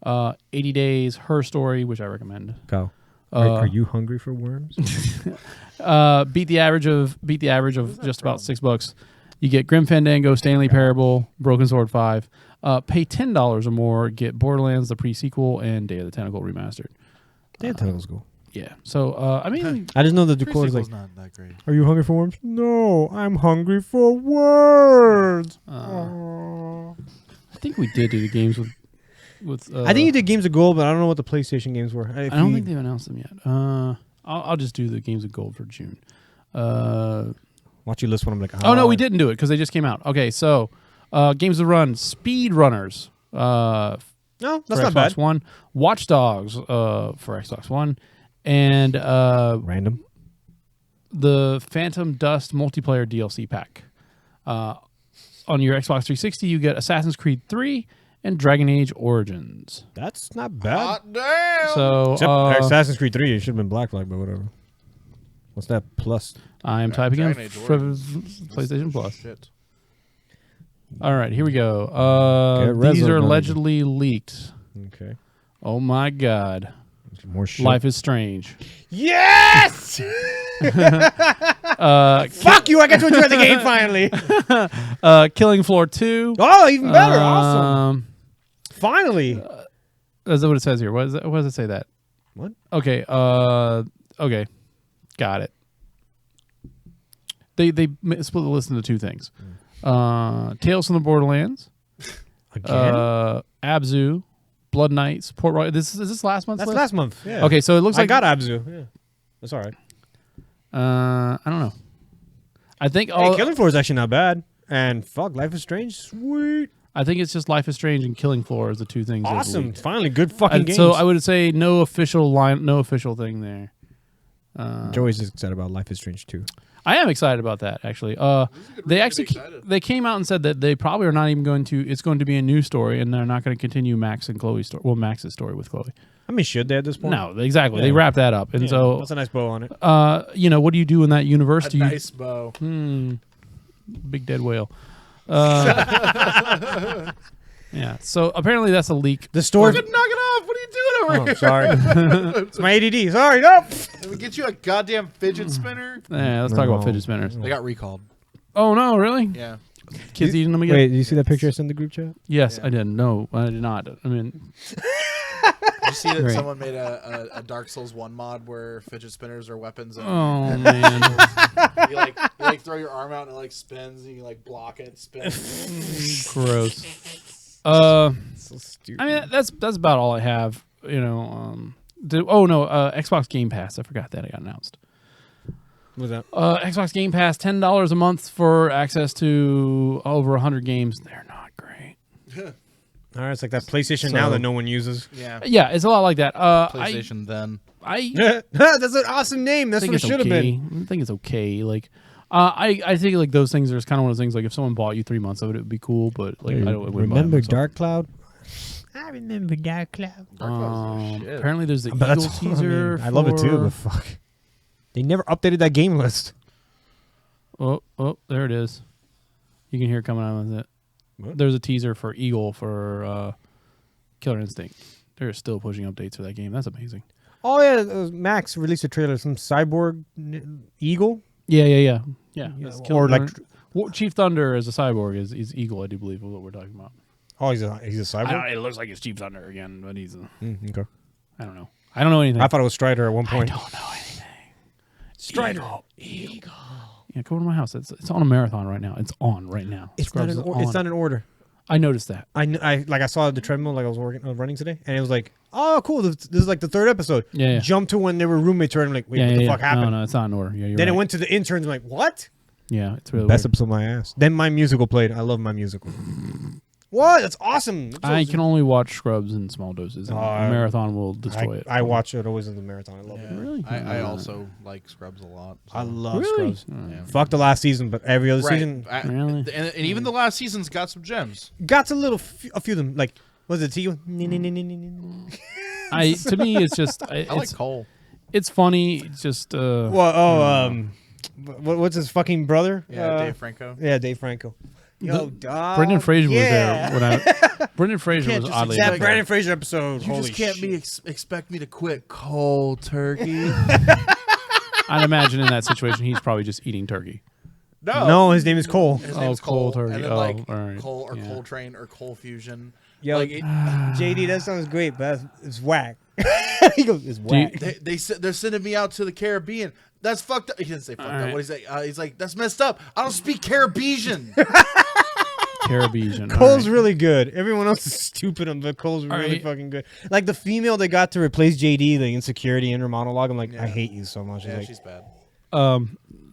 80 Days, Her Story, which I recommend. Go. Are you hungry for worms? Beat the average of just about $6. You get Grim Fandango, Stanley Parable, Broken Sword 5. Pay $10 or more, get Borderlands the pre-sequel and Day of the Tentacle remastered. Day of the Tentacle's cool. Yeah. So I mean, I just know that the core is like, not that great. are you hungry for worms? No, I'm hungry for words. I think we did do the games with. I think you did Games of Gold, but I don't know what the PlayStation games were. I don't think they've announced them yet. I'll just do the Games of Gold for June. Watch you list one. I'm like, Oh no, we didn't do it because they just came out. Okay, so games to run, Speed Runners. No, that's for not Xbox bad. One, Watch Dogs for Xbox One, and Random. the Phantom Dust multiplayer DLC pack. On your Xbox 360, you get Assassin's Creed 3 and Dragon Age Origins. That's not bad. Hot damn. So Except Assassin's Creed 3, it should have been Black Flag, but whatever. What's that plus? I am typing in Dragon Age for Origins. PlayStation Plus. Shit. All right, here we go. Get These Rezo are going. allegedly leaked. Okay. Oh my God. More shit. Life is Strange. Yes! Fuck you! I got to enjoy the game finally. Killing Floor 2. Oh, even better! Awesome! Finally. Is that what it says here? What does it say that? What? Okay. Okay. Got it. They split the list into two things. Tales from the Borderlands. Again? Abzu. Blood Knights. Port Royal. Is this last month's That's list? last month. Yeah. Okay, so it looks I like got Abzu. Yeah. That's all right. I don't know. I think Hey, Killing Floor is actually not bad. And fuck, Life is Strange. Sweet. I think it's just Life is Strange and Killing Floor is the two things. that Awesome. leaked. Finally, good fucking games. So I would say no official thing there. Joey's just excited about Life is Strange 2. I am excited about that actually. They actually they came out and said that they probably are not even going to. It's going to be a new story, and they're not going to continue Max and Chloe's story. Well, Max's story with Chloe. I mean, should they at this point? No, exactly. They Yeah. wrapped that up, and Yeah, so that's a nice bow on it. what do you do in that universe? A Do you nice bow. big dead whale? Yeah. So apparently that's a leak. The story. Knock it off. What are you doing over Oh, here? sorry. It's my ADD. Sorry, no. Did we get you a goddamn fidget spinner? Yeah, let's talk about No. fidget spinners. They got recalled. Oh no, really? Yeah. Kids eating them again? Wait, did you see that picture I sent in the group chat? Yes, Yeah. I did. No, I did not. I mean, Did you see that Great. someone made a Dark Souls 1 mod where fidget spinners are weapons? And oh man. you throw your arm out and it like spins and you like block it, spins. Gross. So stupid. I mean, that's about all I have. Xbox Game Pass. I forgot that it got announced. What was that? Xbox Game Pass, $10 a month for access to over 100 games. They're not great. All right, it's like that PlayStation Now that no one uses. Yeah. Yeah, it's a lot like that. PlayStation then. That's an awesome name. That's think what it it's should have okay. been. I think it's okay. Like, I think like those things are kind of one of those things. Like, if someone bought you 3 months of it, it would be cool. But like, I don't it wouldn't buy it remember myself. Dark Cloud? I remember Dark Cloud. Shit. Apparently, there's the But Eagle teaser. I love it too, for- but fuck. They never updated that game list. Oh, there it is. You can hear it coming out of it. What? There's a teaser for Eagle for Killer Instinct. They're still pushing updates for that game. That's amazing. Oh yeah, Max released a trailer. Some cyborg eagle. Yeah. Yeah, Killer- or like- Chief Thunder as a cyborg is Eagle, I do believe, is what we're talking about. Oh, he's a cyborg. It looks like it's Chief Thunder again, but he's a, Okay. I don't know. I don't know anything. I thought it was Strider at one point. don't know anything. Strider. Eagle. Yeah, go to my house. It's on a marathon right now. It's on right now. It's not, Scrubs in is it's not in order. I noticed that. I saw the treadmill like I was running today, and it was like, oh, cool. This is like the third episode. Yeah. Jump to when they were roommates. And I'm like, wait, what the fuck happened? No, it's not in order. Yeah, you're Then right. it went to the interns. I'm like, what? Yeah, it's really Best weird. episode of my ass. Then my musical played. I love my musical. What? That's awesome. I can only watch Scrubs in small doses. And Oh, a marathon will destroy it. I watch it always in the marathon. I love it. Really? I also like Scrubs a lot. so- I love Really? Scrubs. Yeah. Fuck the last season, but every other Right. season Really? And even the last season's got some gems. got a few of them. Like, was it to you? To me, it's just I like Cole. it's funny. It's just what's his fucking brother? Yeah, Dave Franco. Yeah, Dave Franco. Yo, dog. Brendan Fraser yeah. was there when Brendan Fraser can't was just oddly That Like- Brendan Fraser episode. You holy just can't shit. expect me to quit cold turkey. I'd imagine in that situation he's probably just eating turkey. No, his name is Cole. His Oh, name's Cole Cole. Turkey. And then Oh, like all right. Cole or Yeah. Coal Train or Coal Fusion. Yo, Like it, JD, that sounds great, but it's whack. He goes, it's Do you- whack. they're sending me out to the Caribbean. That's fucked up. He didn't say fucked All up. right. What he's like, that's messed up. I don't speak Caribbean. Caribbean. Cole's really good. Everyone else is stupid, but Cole's really right. fucking good. Like the female they got to replace JD, the insecurity in her monologue. I'm like, I hate you so much. Yeah, She's she's bad.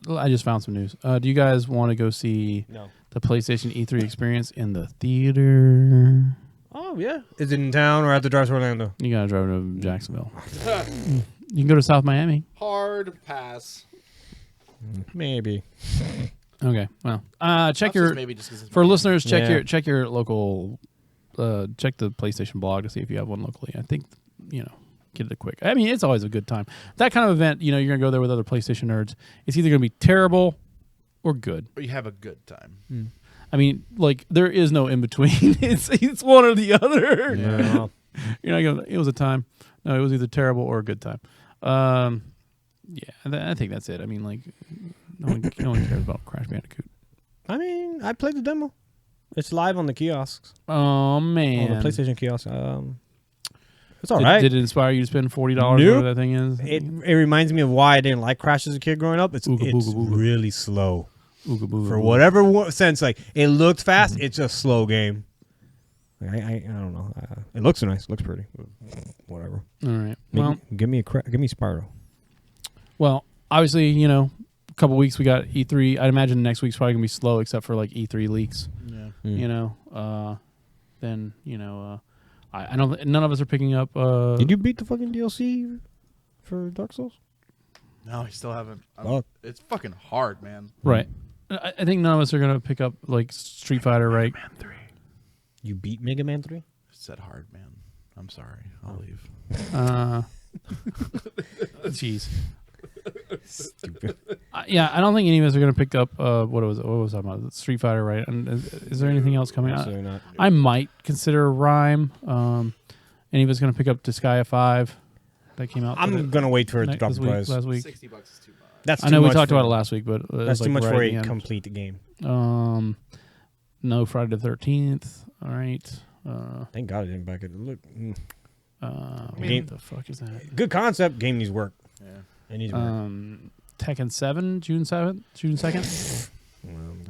I just found some news. Do you guys want to go see the PlayStation E3 experience in the theater? Oh yeah. Is it in town or at the Drive to Orlando? You gotta drive to Jacksonville. You can go to South Miami. Hard pass. Maybe. Okay. Well, check That's your just maybe just 'cause it's for Miami. listeners. Check Yeah. your local. Check the PlayStation blog to see if you have one locally. I think get it quick. I mean, it's always a good time. That kind of event, you're gonna go there with other PlayStation nerds. It's either gonna be terrible or good. Or you have a good time. I mean, like there is no in between. it's one or the other. Yeah. You're not gonna. It was a time. No, it was either terrible or a good time. Yeah, I think that's it. I mean, like no one cares about Crash Bandicoot. I mean, I played the demo. It's live on the kiosks. Oh man, On the PlayStation kiosk. It's all right. Did it inspire you to spend $40? Nope. Whatever that thing is? It reminds me of why I didn't like Crash as a kid growing up. It's Ooga booga booga. really slow. Ooga booga For booga. whatever sense, like it looked fast. It's a slow game. Like, I don't know. It looks nice. Looks pretty. Whatever. All right. Well, give me Spyro. Well, obviously, a couple weeks we got E3. I'd imagine next week's probably gonna be slow, except for like E3 leaks. Yeah. Then I don't. None of us are picking up. Did you beat the fucking DLC for Dark Souls? No, I still haven't. Fuck. It's fucking hard, man. Right. I think none of us are gonna pick up like Street Fighter, right? Man 3. You beat Mega Man 3? It said hard, man. I'm sorry. I'll leave. Jeez. Stupid. Yeah, I don't think any of us are gonna pick up. What was I about? Street Fighter, right? And is there anything else coming out? Absolutely not. I might consider Rhyme. Any of us gonna pick up Disgaea 5? That came out. I'm gonna wait for it to drop this the week, price. last week. $60 is too much. That's I too know we much talked for- about it last week, but That's too much for a complete game. No Friday the 13th. All right. Thank God I didn't back it. Look, What the fuck is that? good concept. Game needs work. Yeah. It needs work. Tekken 7, June 2nd.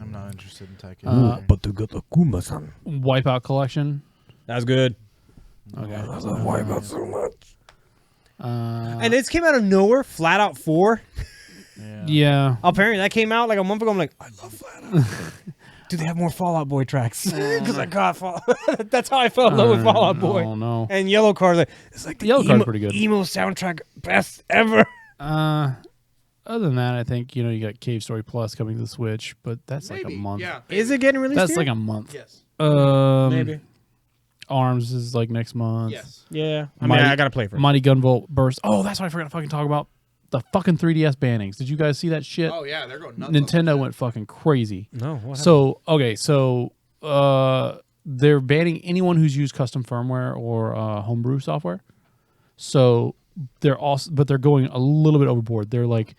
I'm not interested in Tekken. But to get the Kuma-san. Wipeout Collection. That's good. Okay. I love Wipeout so much. And And this came out of nowhere. Flat Out 4. yeah. Apparently, that came out like a month ago. I'm like, I love Flat Out. Do they have more Fallout Boy tracks? Because I got Fallout. That's how I fell in love with Fallout Boy. Oh no. And Yellow Card, like, it's like the Yellow Card's pretty good. emo soundtrack, best ever. Other than that, I think you got Cave Story Plus coming to the Switch, but that's like a month. Yeah. Is it getting released? That's here? like a month. Yes. Maybe. Arms is like next month. Yes. Yeah. I mean, Mighty- I gotta play for it. Mighty Gunvolt Burst. Oh, that's what I forgot to fucking talk about. The fucking 3DS bannings. Did you guys see that shit? Oh yeah, they're going nuts. Nintendo went fucking crazy. No. What So they're banning anyone who's used custom firmware or homebrew software. So they're going a little bit overboard. They're like,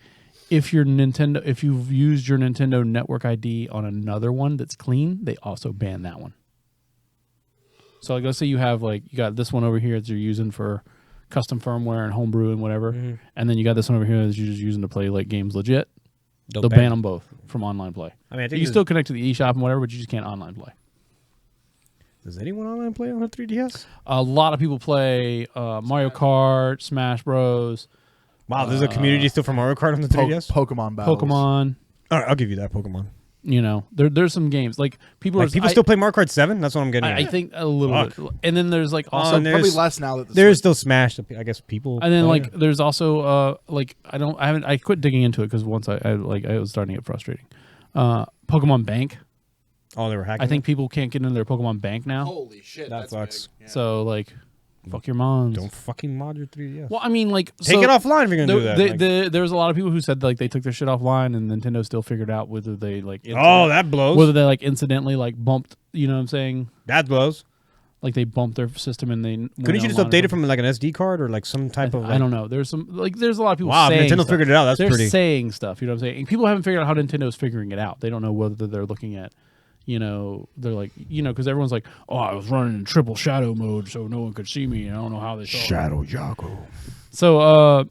if you've used your Nintendo Network ID on another one that's clean, they also ban that one. So like, let's say you got this one over here that you're using for custom firmware and homebrew and whatever, and then you got this one over here that you're just using to play like games legit. They'll ban them both from online play. I mean, I think You still connect to the eShop and whatever, but you just can't online play. Does anyone online play on a 3DS? A lot of people play Mario Kart, Smash Bros, Wow, there's a community still for Mario Kart on the 3DS. Pokemon battles. Pokemon. All right, I'll give you that Pokemon. There's some games like people Still play Mario Kart 7. That's what I'm getting. I at. think a little bit, and then there's like also and Probably less now that there's still Smash. I guess people. and then play like it. there's also I quit digging into it because once I was starting to get frustrating. Pokemon Bank. Oh, they were hacking. I think people can't get into their Pokemon Bank now. Holy shit, That that's sucks. big. Yeah. So like, fuck your moms. Don't fucking mod your 3DS. Well, I mean, like Take it offline if you're gonna do that. There's a lot of people who said like they took their shit offline and Nintendo still figured out whether they like that blows. whether they like incidentally like bumped. You know what I'm saying? That blows. Like they bumped their system and they Couldn't you just update it from like an SD card or like some type of? I don't know. There's some there's a lot of people. Wow, saying Nintendo stuff. figured it out. That's They're pretty. saying stuff. You know what I'm saying? People haven't figured out how Nintendo's figuring it out. They don't know whether they're looking at. They're like, because everyone's like, oh, I was running in triple shadow mode, so no one could see me. I don't know how they saw Shadow Jago. So,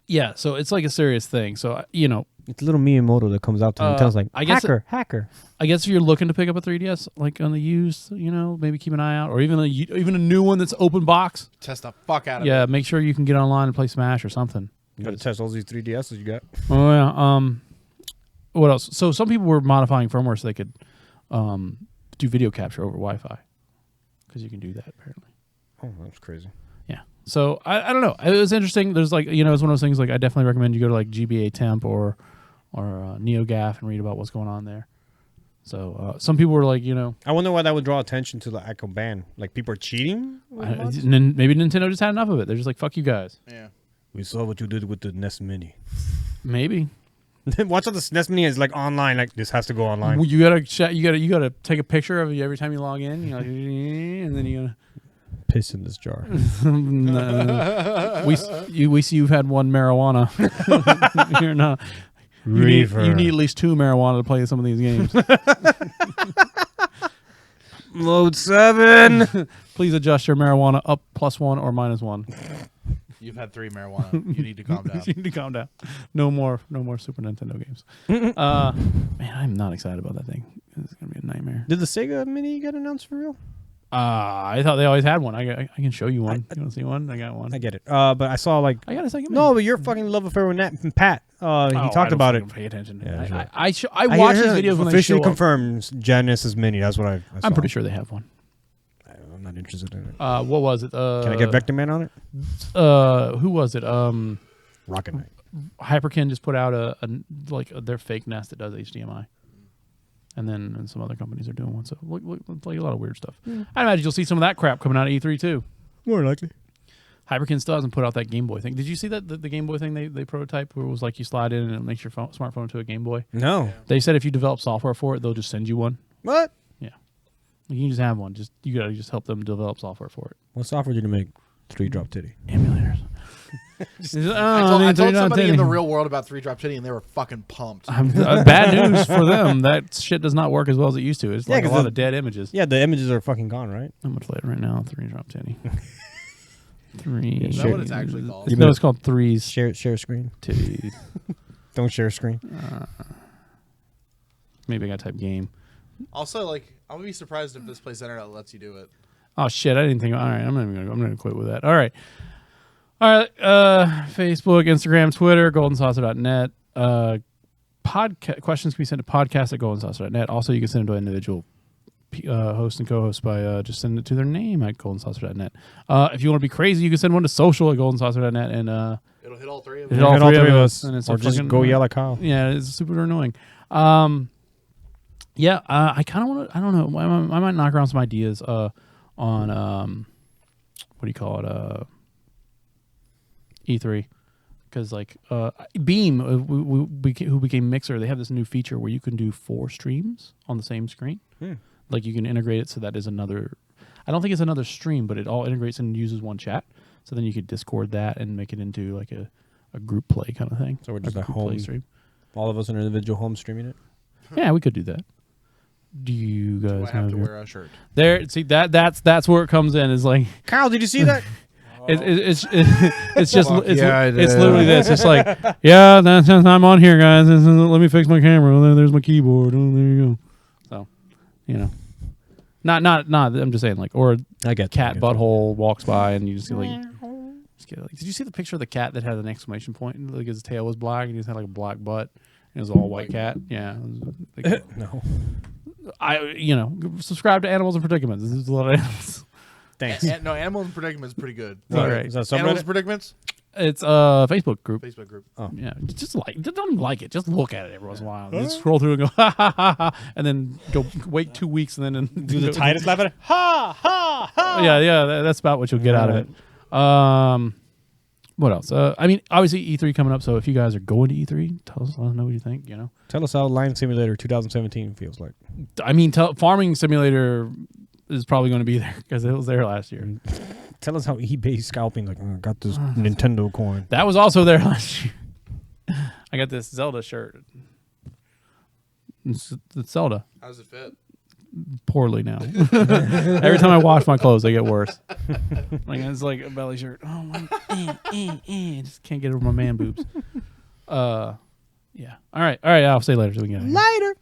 yeah, so it's like a serious thing. So, It's little Miyamoto that comes out to Nintendo's like, I guess hacker. I guess if you're looking to pick up a 3DS, like on the used, maybe keep an eye out, or even a new one that's open box. Test the fuck out of it. Yeah, make sure you can get online and play Smash or something. You got to test all these 3DSs you got. Oh yeah. What else? So some people were modifying firmware so they could do video capture over Wi-Fi because you can do that apparently. Oh, that's crazy. Yeah. So I don't know. It was interesting. There's like it's one of those things. Like I definitely recommend you go to like GBA Temp or NeoGAF and read about what's going on there. So some people were like, I wonder why that would draw attention to the actual ban. Like people are cheating. maybe Nintendo just had enough of it. They're just like, fuck you guys. Yeah. We saw what you did with the NES Mini. Maybe. Watch out, the SNES Mini is like online. Like this has to go online. Well, you gotta take a picture of you every time you log in. And then you gotta piss in this jar. we see you've had one marijuana. You're not. You need at least 2 marijuana to play some of these games. Load 7. Please adjust your marijuana up +1 or -1. You've had 3 marijuana. You need to calm down. You need to calm down. No more Super Nintendo games. Man, I'm not excited about that thing. It's gonna be a nightmare. Did the Sega Mini get announced for real? I thought they always had one. I can show you one. You want to see one? I got one. I get it. But I saw like I got a Sega Mini. no, but your fucking love affair with Nat and Pat. He talked about it. Pay attention. Yeah, I watch these videos when they officially show confirms Genesis Mini. That's what I saw. I'm pretty sure they have one. I'm not interested in it. What was it? Can I get Vector Man on it? Who was it? Rocket Knight. Hyperkin just put out their fake NAS that does HDMI. And then some other companies are doing one. So look like a lot of weird stuff. I imagine you'll see some of that crap coming out of E3 too. More likely. Hyperkin still hasn't put out that Game Boy thing. Did you see that the Game Boy thing they prototyped where it was like you slide in and it makes your smartphone into a Game Boy? No. Yeah. They said if you develop software for it, they'll just send you one. What? Yeah. You can just have one. You gotta just help them develop software for it. What software did you make 3-drop titty? Emulators. I told somebody in the real world about 3-drop titty and they were fucking pumped. Bad news for them. That shit does not work as well as it used to. It's like a lot of dead images. Yeah, the images are fucking gone, right? I'm gonna play it right now. 3-drop titty. 3. Is that what it's actually called? No, it's called 3's Share screen. titties. Don't share screen. Maybe I gotta type game. Also, like, I would be surprised if this place internet lets you do it. Oh shit! I didn't think. All right, I'm gonna quit with that. All right. Facebook, Instagram, Twitter, goldensaucer.net. Questions can be sent to podcast@goldensaucer.net. Also, you can send them to individual host and co-host by just sending it to their name at goldensaucer.net. If you want to be crazy, you can send one to social@goldensaucer.net and It'll hit all 3 of Hit them. all three of us. And it's Or just go yell at Kyle. Yeah, it's super annoying. I kind of want to. I don't know. I might knock around some ideas on what do you call it? E3, because like Beam, who became Mixer, they have this new feature where you can do 4 streams on the same screen. Like you can integrate it so that is another. I don't think it's another stream, but it all integrates and uses one chat. So then you could Discord that and make it into like a group play kind of thing. So we're just a at group home. play stream. All of us in an individual home streaming it. Yeah, we could do that. Do you guys Do I have to your- wear a shirt? There? See that's where it comes in. Is like Kyle, did you see that? it's just Fuck it's yeah, I it's did. literally this. It's like I'm on here, guys. Let me fix my camera. There's my keyboard. Oh, there you go. So, not. I'm just saying like, or I get cat that. butthole walks by and you just see like. Did you see the picture of the cat that had an exclamation point? Like his tail was black and he just had like a black butt. It was all white cat. Yeah. It was like, No. subscribe to Animals and Predicaments. This is a lot of animals. Thanks. No, Animals in Predicaments is pretty good. All right. Is that Animals subreddit? in Predicaments? It's a Facebook group. Facebook group. Oh. Yeah, just don't like it. Just look at it every once in a while. Just scroll through and go ha ha ha ha, and then go wait 2 weeks and then Do the Titus laugh at it? Ha ha ha! Yeah, that's about what you'll get out of it. What else? I mean, obviously E3 coming up. So if you guys are going to E3, let us know what you think. Tell us how Line Simulator 2017 feels like. I mean, Farming Simulator is probably going to be there because it was there last year. Tell us how eBay scalping. Like, I got this Nintendo coin. That was also there last year. I got this Zelda shirt. It's Zelda. How does it fit? Poorly now. Every time I wash my clothes, they get worse. Like it's like a belly shirt. Oh my! Just can't get over my man boobs. Yeah. All right. I'll say later so we can get out of here. Later.